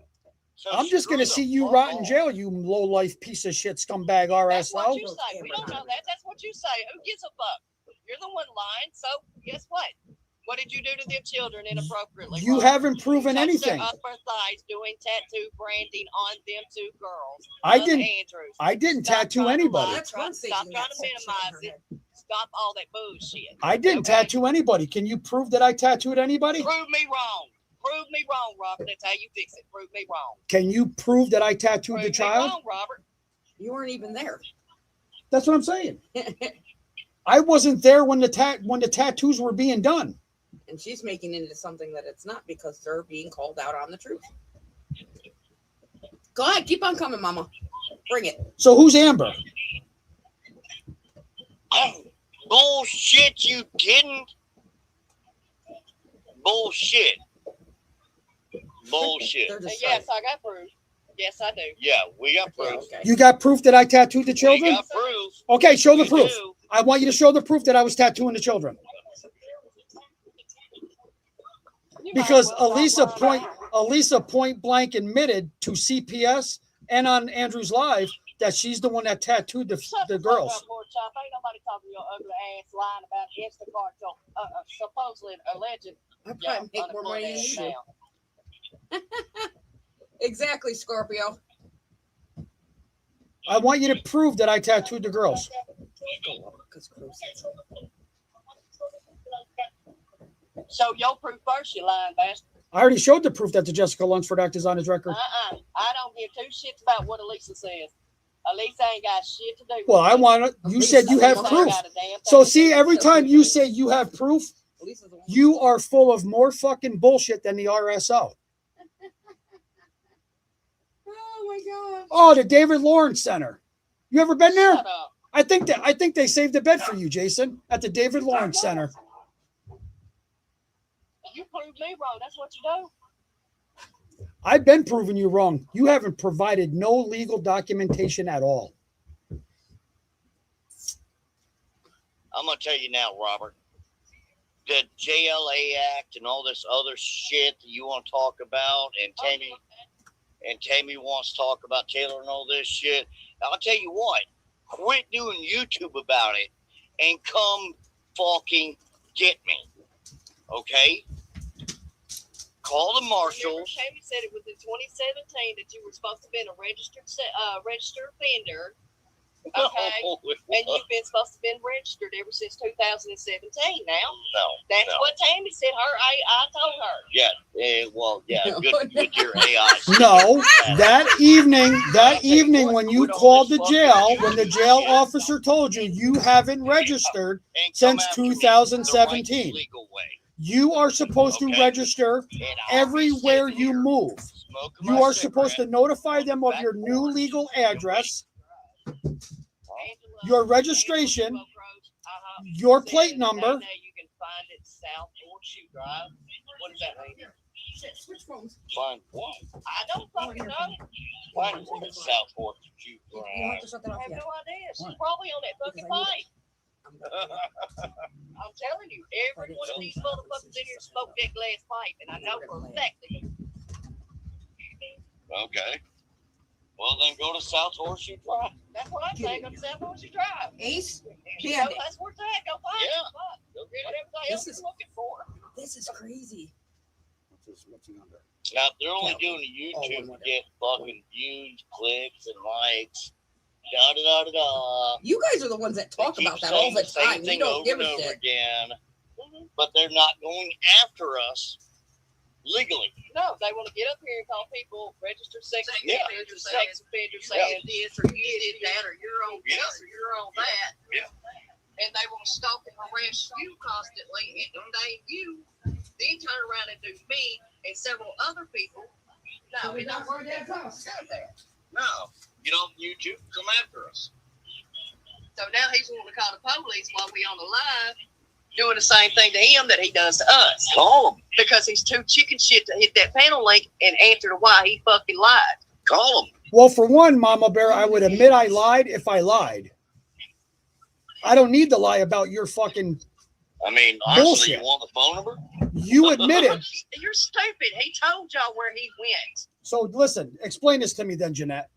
So I'm just going to see you rot in jail, you low-life piece of shit scumbag That's what RSO. you say. We don't know that. That's what you say. Who gives a fuck? You're the one lying. So guess what? What did you do to them children inappropriately? You Robert? haven't proven You touched anything. Their upper thighs doing tattoo branding on them two girls. I Mother didn't. Andrews. I didn't Stop tattoo trying to anybody. lie. That's her Stop thinking trying that to minimize it. Stop all that bullshit. I didn't Okay? tattoo anybody. Can you prove that I tattooed anybody? Prove me wrong. Prove me wrong, Robert. That's how you fix it. Prove me wrong. Can you prove that I tattooed Prove the me child? wrong, Robert. You weren't even there. That's what I'm saying. I wasn't there when the tattoos were being done. And she's making it into something that it's not because they're being called out on the truth. Go ahead, keep on coming, Mama. Bring it. So who's Amber? Bullshit, you didn't. Bullshit. Bullshit. They're just Yes, I got proof. Yes, I do. Yeah, we got proof. okay. You got proof that I tattooed the We children? got proof. Okay, show the We proof. do. I want you to show the proof that I was tattooing the children. You might Because as well stop lying. Elisa point blank admitted to CPS and on Andrew's Live that she's the one that tattooed the Shut the fuck girls. up, Lord Chop. Ain't nobody talking to your ugly ass lying about Instacart, your supposedly alleged. I probably make more money than you do. Now. Exactly, Scorpio. I want you to prove that I tattooed the girls. So your proof first, you lying bastard. I already showed the proof that the Jessica Lunsford Act is on his record. I don't give two shits about what Elisa says. Elisa ain't got shit to do with Well, I it. want to. You said you have Elisa ain't proof. got a damn So thing. see, every time you say you have proof, Lisa's the one. you are full of more fucking bullshit than the RSO. Oh my God. Oh, the David Lawrence Center. You ever been there? Shut up. I think they saved a bed for you, Jason, at the David Lawrence Center. You proved me wrong. That's what you do. I've been proving you wrong. You haven't provided no legal documentation at all. I'm gonna tell you now, Robert. The JLA Act and all this other shit that you want to talk about, and Tammy wants to talk about Taylor and all this shit. I'll tell you what. Quit doing YouTube about it and come fucking get me. Okay? Call the marshals. Tammy said it was in 2017 that you were supposed to be a registered offender. Okay. And you've been supposed to have been registered ever since 2017 now. No. That's no. what Tammy said. I told her. Yeah. Well, yeah. Good with your AI. No, that evening when you called the jail, when the jail officer told you you haven't registered And come since after me the 2017. right legal way. You are supposed to Okay. register And I'll be everywhere sitting you here move. smoking You my are supposed to cigarette. notify them of your new legal address, your registration, your plate number. You can find it South Horseshoe Drive. What does that mean? Switch phones. Fine. What? I don't fucking know. Fine. South Fork. You don't have to shut that I off have yet. no idea. She's Why? probably on that fucking Because I bike. I'm telling you, every one of these motherfuckers in here smoked that glass pipe, and I know for a fact they do. Okay. Well, then go to South Horseshoe Drive. That's what I'm saying. Go to South Horseshoe Drive. Ace, You Bandit. know, that's where it's at. Go find Yeah. it. Fuck. Go get whatever the This hell is- you're looking for. this is crazy. Now, they're only Yeah. doing the Oh, YouTube one to get fucking views, clicks, and likes. Da da da da da. You guys are the ones that talk They keep about that all saying the same time. You thing don't over give and a over shit. again. But they're not going after us legally. No, they want to get up here and call people registered sex Yeah. offenders, sex offenders, saying this or you did that or you're on this or you're on that. Yeah. And they want to stalk and harass you constantly and detain you, then turn around and do me and several other people. No, it don't work that fast. No. Get on YouTube, come after us. So now he's wanting to call the police while we on the live, doing the same thing to him that he does to us. Call them. Because he's too chicken shit to hit that panel link and answer to why he fucking lied. Call them. Well, for one, Mama Bear, I would admit I lied if I lied. I don't need to lie about your fucking. I mean, honestly, Bullshit. you want the phone number? You admitted. You're stupid. He told y'all where he went. So listen, explain this to me then, Jeanette.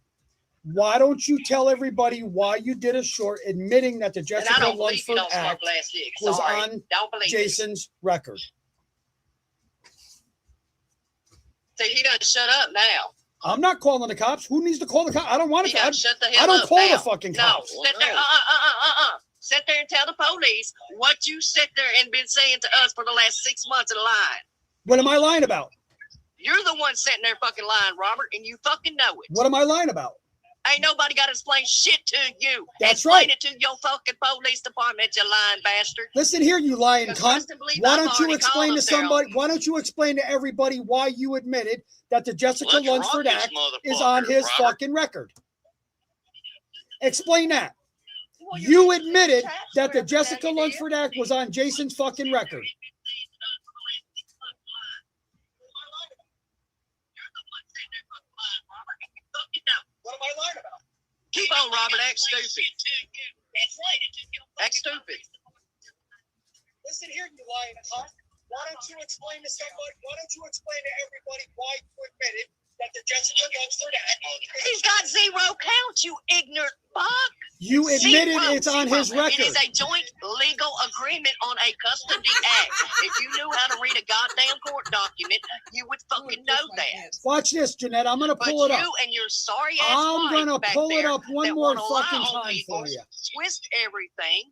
Why don't you tell everybody why you did a short admitting that the And I Jessica don't believe you Lunsford don't smoke act plastic. was Sorry. on Don't believe it. Jason's record? See, he doesn't shut up now. I'm not calling the cops. Who needs to call the cops? I don't want He to. doesn't shut the hell I don't up call now. the fucking No, cops. sit there. Sit there and tell the police what you sit there and been saying to us for the last 6 months in line. What am I lying about? You're the one sitting there fucking lying, Robert, and you fucking know it. What am I lying about? Ain't nobody got to explain shit to you. That's explain right. it to your fucking police department, you lying bastard. Listen here, you lying Because cunt. trust and believe Why I've don't you already explain called to them, Daryl. somebody? Why don't you explain to everybody why you admitted that the Jessica Let's rock Lunsford this act is on motherfucker, his Robert. fucking record? Explain that. Well, You you're admitted tax that the record, now Jessica you did. Lunsford act was on Jason's fucking record. What am I lying about? Keep on, Robert. Act stupid. Act stupid. Listen here, you lying cunt. Why don't you explain to somebody? Why don't you explain to everybody why you admitted that the Jessica Lunsford act? He's got zero count, you ignorant fuck. You admitted Zero, it's on zero. his record. It is a joint legal agreement on a custody act. If you knew how to read a goddamn court document, you would fucking know that. Watch this, Jeanette. I'm gonna But pull it you up. and your sorry ass I'm wife gonna back pull it there up one that more wanna lie fucking on time people, for you. twist everything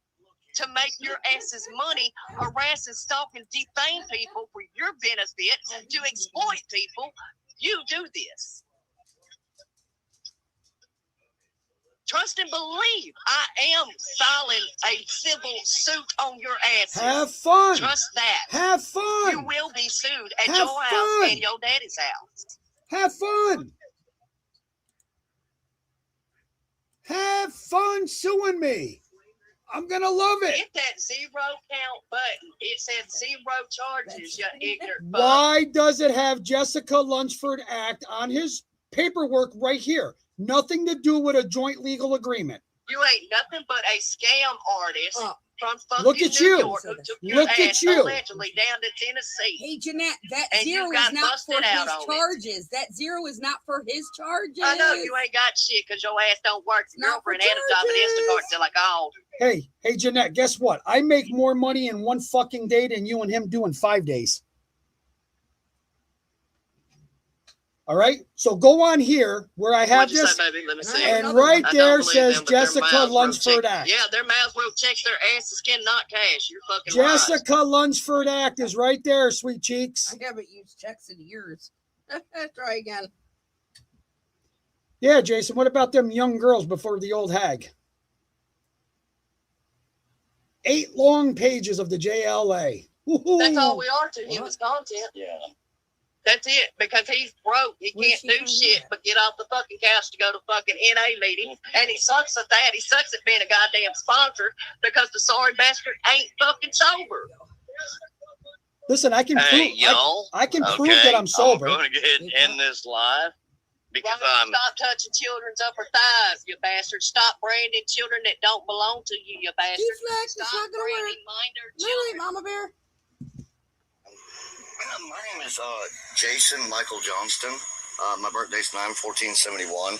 to make your asses money, harass and stalk and defame people for your benefit, to exploit people. You do this. Trust and believe. I am filing a civil suit on your asses. Have fun. Trust that. Have fun. You will be sued at Have your fun. house and your daddy's house. Have fun. Have fun suing me. I'm gonna love it. Hit that zero count button. It said zero charges, you ignorant fuck. Why does it have Jessica Lunsford act on his paperwork right here? Nothing to do with a joint legal agreement. You ain't nothing but a scam artist from fucking Look at New you. York who took your Look at ass you. allegedly down to Tennessee. Hey, Jeanette, that And you zero got is not for busted out his on it. charges. That zero is not for his charges. I know you ain't got shit because your ass don't work. It's Your not for girlfriend had a job at Instacart charges. till I called. Hey, Jeanette, guess what? I make more money in one fucking day than you and him do in 5 days. All right? So go on here where I have What'd you this. say, baby? Let me see. And Another right one. I there don't believe says them, but their Jessica mouths wrote Lunsford checks. Act. Yeah, their mouths wrote checks. Their asses cannot cash. You're fucking right. Jessica Lunsford Act is right there, sweet cheeks. I haven't used checks in years. Try again. Yeah, Jason, what about them young girls before the old hag? 8 long pages of the JLA. Woo-hoo. That's all we are to him What? is content. Yeah. That's it. Because he's broke. He Where'd can't she do find shit that? but get off the fucking couch to go to fucking NA meetings. And he sucks at that. He sucks at being a goddamn sponsor because the sorry bastard ain't fucking sober. Listen, I can Hey, prove y'all. I can prove Okay, that I'm sober. I'm going to go ahead and end this live because Robert, stop touching children's upper thighs, you bastard. Stop branding children that don't belong to you, you bastard. Deflex, it's Stop not gonna work. branding minor No, children. Mama Bear. My name is Jason Michael Johnston. My birthday's 9/14/71.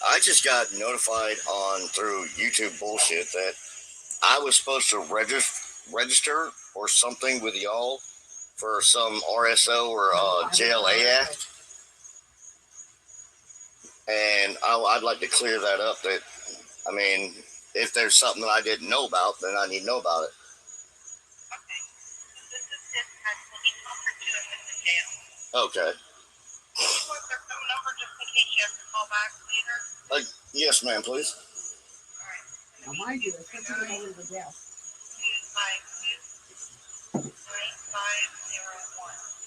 I just got notified on through YouTube bullshit that I was supposed to register or something with y'all for some RSO or JLA Act. And I'd like to clear that up. That, I mean, if there's something that I didn't know about, then I need to know about it. Okay. Yes, ma'am, please. Now, mind you, it's put you over the jail.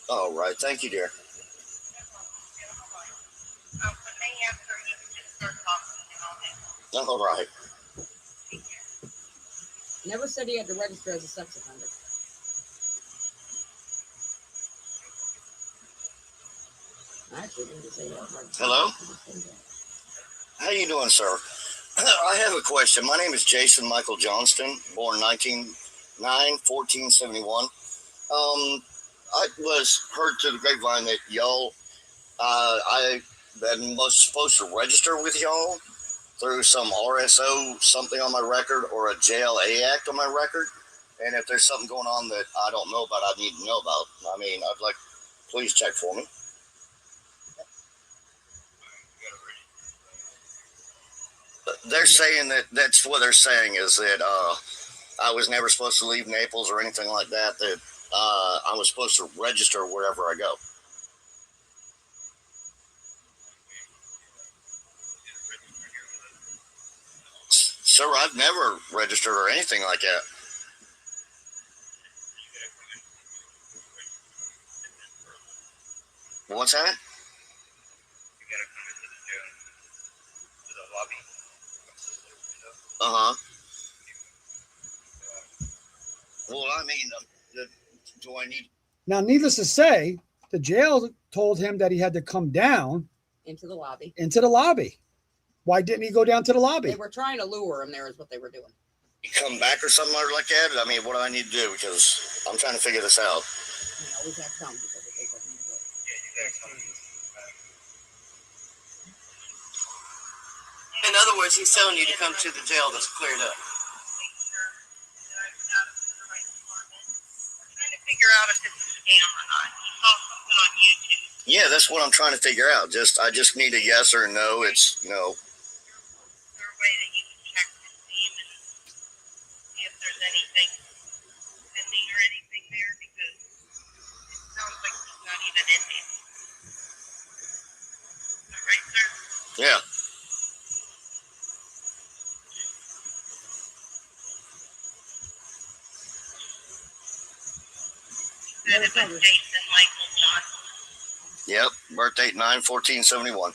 All right. Thank you, dear. All right. Never said he had to register as a sex offender. I actually didn't say that. Hello? How you doing, sir? I have a question. My name is Jason Michael Johnston, born 19/9/14/71. I was heard to the grapevine that y'all I was supposed to register with y'all through some RSO something on my record or a JLA Act on my record. And if there's something going on that I don't know about, I need to know about. I mean, I'd like, please check for me. They're saying that's what they're saying is that I was never supposed to leave Naples or anything like that. That I was supposed to register wherever I go. Sir, I've never registered or anything like that. What's that? Uh-huh. Well, I mean, do I need... Now, needless to say, the jail told him that he had to come down Into the lobby. Why didn't he go down to the lobby? They were trying to lure him there is what they were doing. come back or something like that? I mean, what do I need to do? Because I'm trying to figure this out. You always have to come because it takes us into it. In other words, he's telling you to come to the jail that's cleared up. Trying to figure out if this is a scam or not. He saw something on YouTube. Yeah, that's what I'm trying to figure out. I just need a yes or no. It's no. Is there a way that you can check to see if there's anything pending or anything there? Because it sounds like he's not even in it. Is that right, sir? Yeah. That it was Jason Michael Johnson. Yep. Birth date 9/14/71. What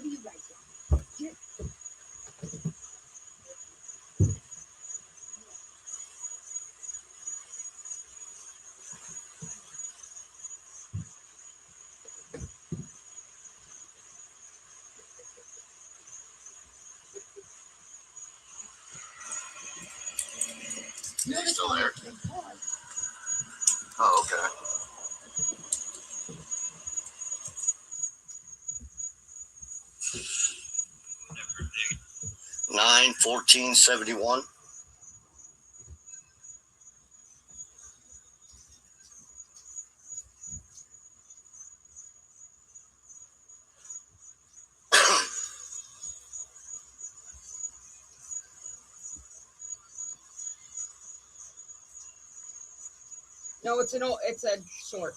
do you guys want? Yeah, he's still there. Oh, okay. Nine 14/71. No, it's a short.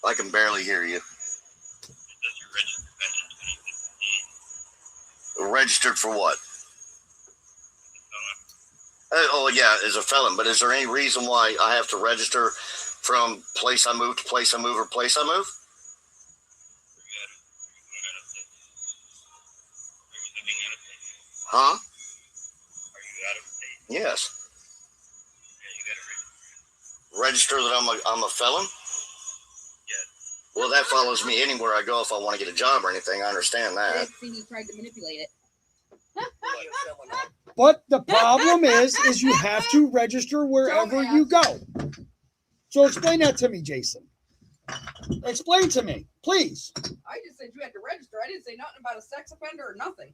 I can barely hear you. Registered for what? Oh, yeah, as a felon. But is there any reason why I have to register from place I move to place I move or place I move? Huh? Yes. Register that I'm a felon? Well, that follows me anywhere I go if I want to get a job or anything. I understand that. See, he tried to manipulate it. But the problem is you have to register wherever you go. So explain that to me, Jason. Explain to me, please. I just said you had to register. I didn't say nothing about a sex offender or nothing.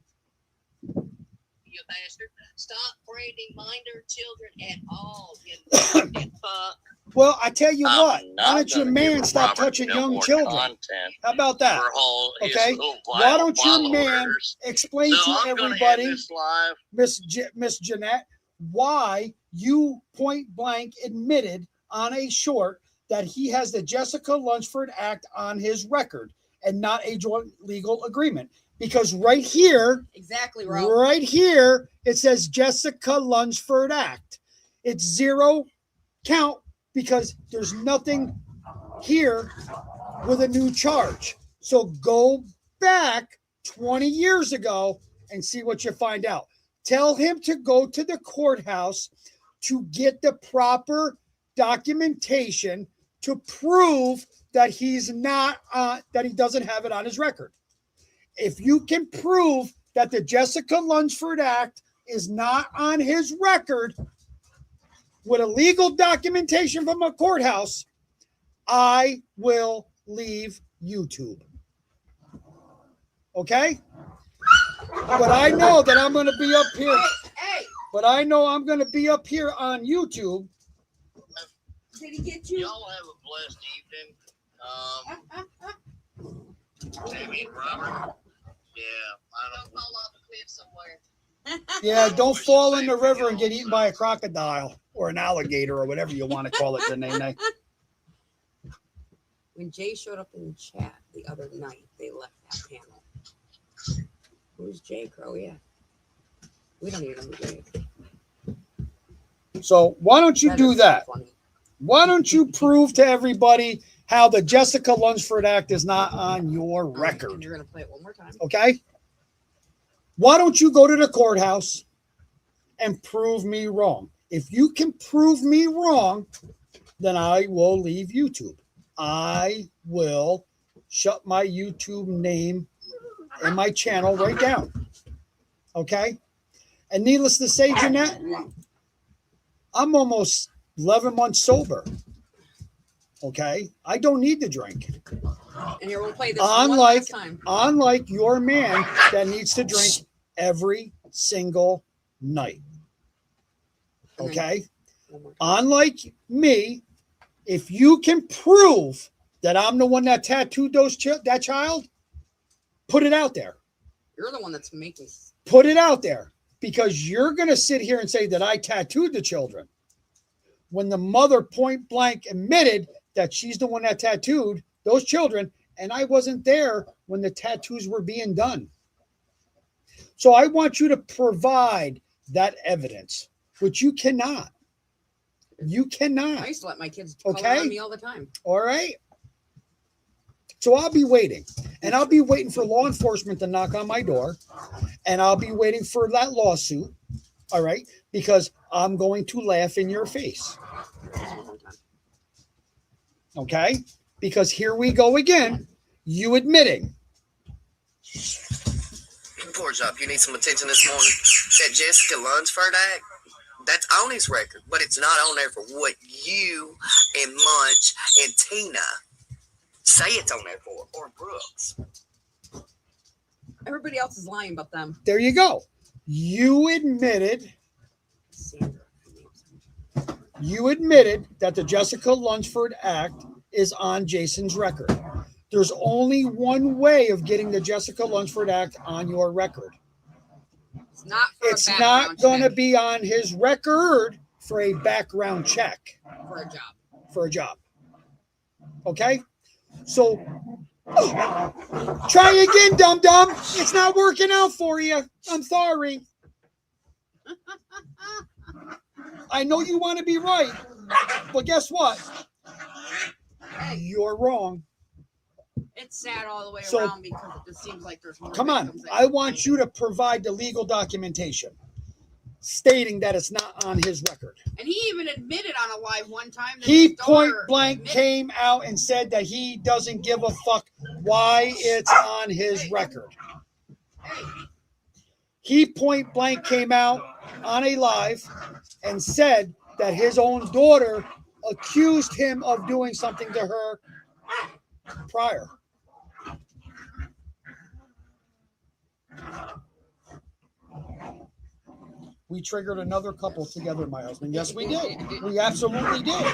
You bastard. Stop branding minor children at all, you fucking fuck. Well, I tell you what, I'm why not don't your gonna give man stop Robert touching no young more children? content How about that? for all his Okay. little Why don't your man followers. explain So to I'm gonna end everybody, this live. Miss Jeanette, why you point blank admitted on a short that he has the Jessica Lunsford Act on his record and not a joint legal agreement? Because right here, Exactly, Rob. right here, it says Jessica Lunsford Act. It's 0 count because there's nothing here with a new charge. So go back 20 years ago and see what you find out. Tell him to go to the courthouse to get the proper documentation to prove that he's not that he doesn't have it on his record. If you can prove that the Jessica Lunsford Act is not on his record with a legal documentation from a courthouse, I will leave YouTube. Okay? But I know that I'm going to be up here. Hey, But I know I'm going to be up here on YouTube. did he get you? Y'all have a blessed evening. Maybe Robert. Yeah, I Don't don't. fall off a cliff somewhere. Yeah, don't fall in the river and get eaten by a crocodile or an alligator or whatever you want to call it, Danae. When Jay showed up in the chat the other night, they left that panel. Who's Jay Crow? Yeah. We don't even know who Jay is. So why don't you do is that? so funny. Why don't you prove to everybody how the Jessica Lunsford Act is not on your All right, and record? you're going to play it one more time. Okay? Why don't you go to the courthouse and prove me wrong? If you can prove me wrong, then I will leave YouTube. I will shut my YouTube name and my channel right down. Okay? And needless to say, Jeanette, I'm almost 11 months sober. Okay? I don't need to drink. And here we'll play this one Unlike, last time. unlike your man that needs to drink every single night. Okay? One more time. Unlike me, if you can prove that I'm the one that tattooed that child, put it out there. You're the one that's making. Put it out there, because you're going to sit here and say that I tattooed the children when the mother point blank admitted that she's the one that tattooed those children, and I wasn't there when the tattoos were being done. So I want you to provide that evidence, which you cannot. You I cannot. used to let my kids color Okay. on me all the time. All right. So I'll be waiting, and I'll be waiting for law enforcement to knock on my door, and I'll be waiting for that lawsuit. All right. Because I'm going to laugh in your face. One more time. Okay. Because here we go again. You admitting. Reports up. You need some attention this morning. That Jessica Lunsford Act, that's on his record, but it's not on there for what you and Munch and Tina say it's on there for, or Brooks. Everybody else is lying but them. There you go. You admitted Sandra. that the Jessica Lunsford Act is on Jason's record. There's only one way of getting the Jessica Lunsford Act on your record. It's not for It's a not background going to check, be on his record for a background check for a job. for a job. Okay? So try again, dum-dum. It's not working out for you. I'm sorry. I know you want to be right, but guess what? You're wrong. It's sad all the way So- around because it just seems like there's more. Come on. victims that I want you to provide the legal documentation stating that it's not on his record. And he even admitted on a live one time that He his point daughter blank admitted- came out and said that he doesn't give a fuck why it's on his record. He point blank came out on a live and said that his own daughter accused him of doing something to her prior. We triggered another couple together, my husband. Yes, we did. We absolutely did.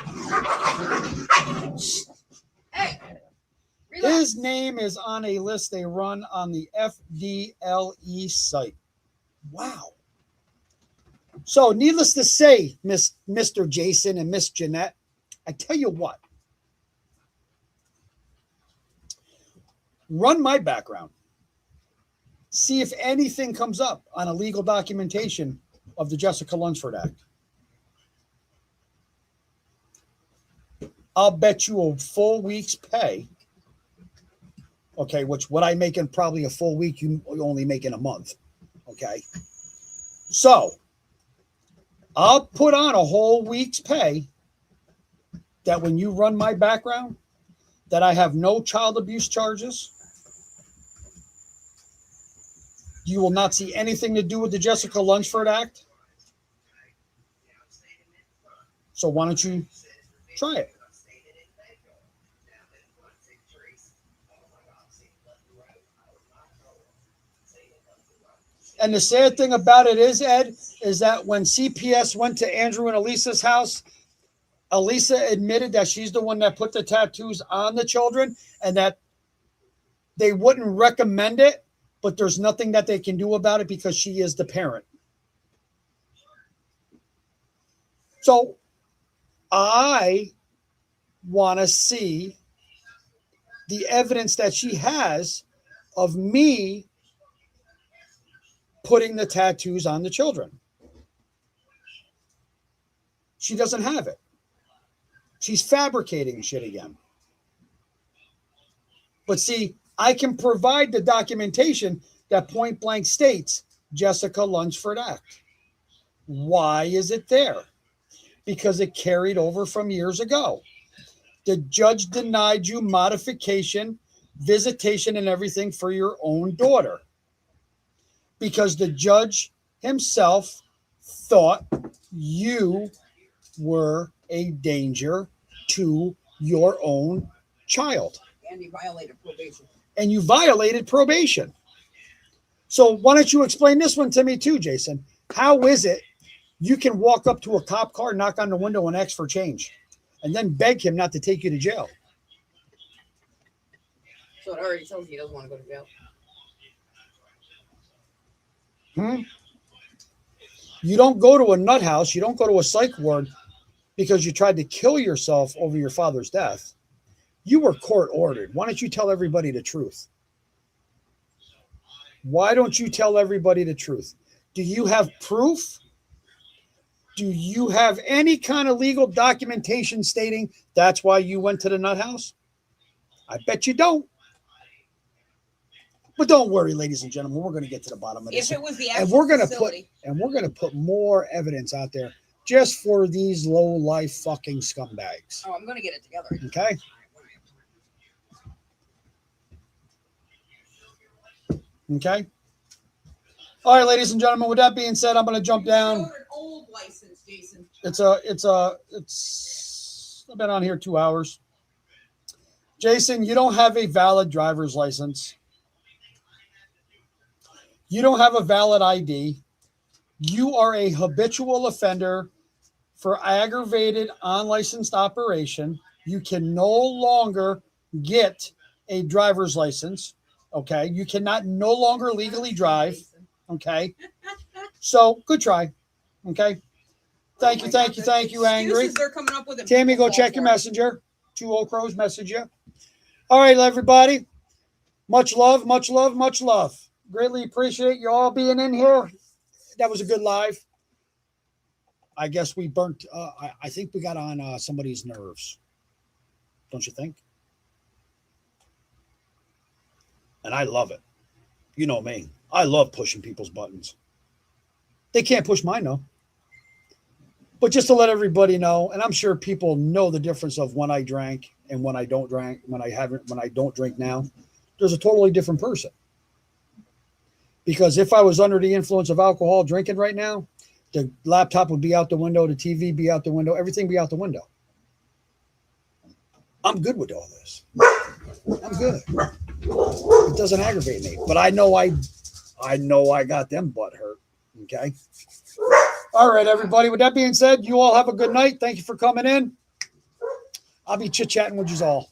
Hey, relax. His name is on a list they run on the FDLE site. Wow. So, needless to say, Mr. Jason and Miss Jeanette, I tell you what. Run my background. See if anything comes up on a legal documentation of the Jessica Lunsford Act. I'll bet you a full week's pay. Okay, which what I make in probably a full week, you only make in a month. Okay. So I'll put on a whole week's pay that when you run my background, that I have no child abuse charges. You will not see anything to do with the Jessica Lunsford Act. So why don't you try it? And the sad thing about it is, Ed, is that when CPS went to Andrew and Elisa's house, Elisa admitted that she's the one that put the tattoos on the children and that they wouldn't recommend it, but there's nothing that they can do about it because she is the parent. So I want to see the evidence that she has of me putting the tattoos on the children. She doesn't have it. She's fabricating shit again. But see, I can provide the documentation that point blank states Jessica Lunsford Act. Why is it there? Because it carried over from years ago. The judge denied you modification, visitation, and everything for your own daughter. Because the judge himself thought you were a danger to your own child. And you violated probation. And you violated probation. So why don't you explain this one to me too, Jason? How is it you can walk up to a cop car, knock on the window, and ask for change, and then beg him not to take you to jail? So it already tells you he doesn't want to go to jail. You don't go to a nut house. You don't go to a psych ward because you tried to kill yourself over your father's death. You were court ordered. Why don't you tell everybody the truth? Why don't you tell everybody the truth? Do you have proof? Do you have any kind of legal documentation stating that's why you went to the nut house? I bet you don't. But don't worry, ladies and gentlemen, we're going to get to the bottom of this. If it was the and actual we're going to facility. put more evidence out there just for these low life fucking scumbags. Oh, I'm going to get it together. Okay. Okay. All right, ladies and gentlemen, with that being said, I'm going to jump down. An old license, Jason. I've been on here 2 hours. Jason, you don't have a valid driver's license. You don't have a valid ID. You are a habitual offender for aggravated unlicensed operation. You can no longer get a driver's license. Okay. You cannot no longer legally drive. Okay. So good try. Okay. Thank you, Angry. They're coming up with it. Tammy, go check your messenger. 2 Old Crows message you. All right, everybody. Much love, much love, much love. Greatly appreciate you all being in here. That was a good live. I guess we burnt. I think we got on somebody's nerves. Don't you think? And I love it. You know me. I love pushing people's buttons. They can't push mine, though. But just to let everybody know, and I'm sure people know the difference of when I drank and when I don't drink, when I don't drink now, there's a totally different person. Because if I was under the influence of alcohol drinking right now, the laptop would be out the window, the TV be out the window, everything be out the window. I'm good with all this. I'm good. It doesn't aggravate me, but I know I got them butt hurt. Okay. All right, everybody. With that being said, you all have a good night. Thank you for coming in. I'll be chit-chatting with you all.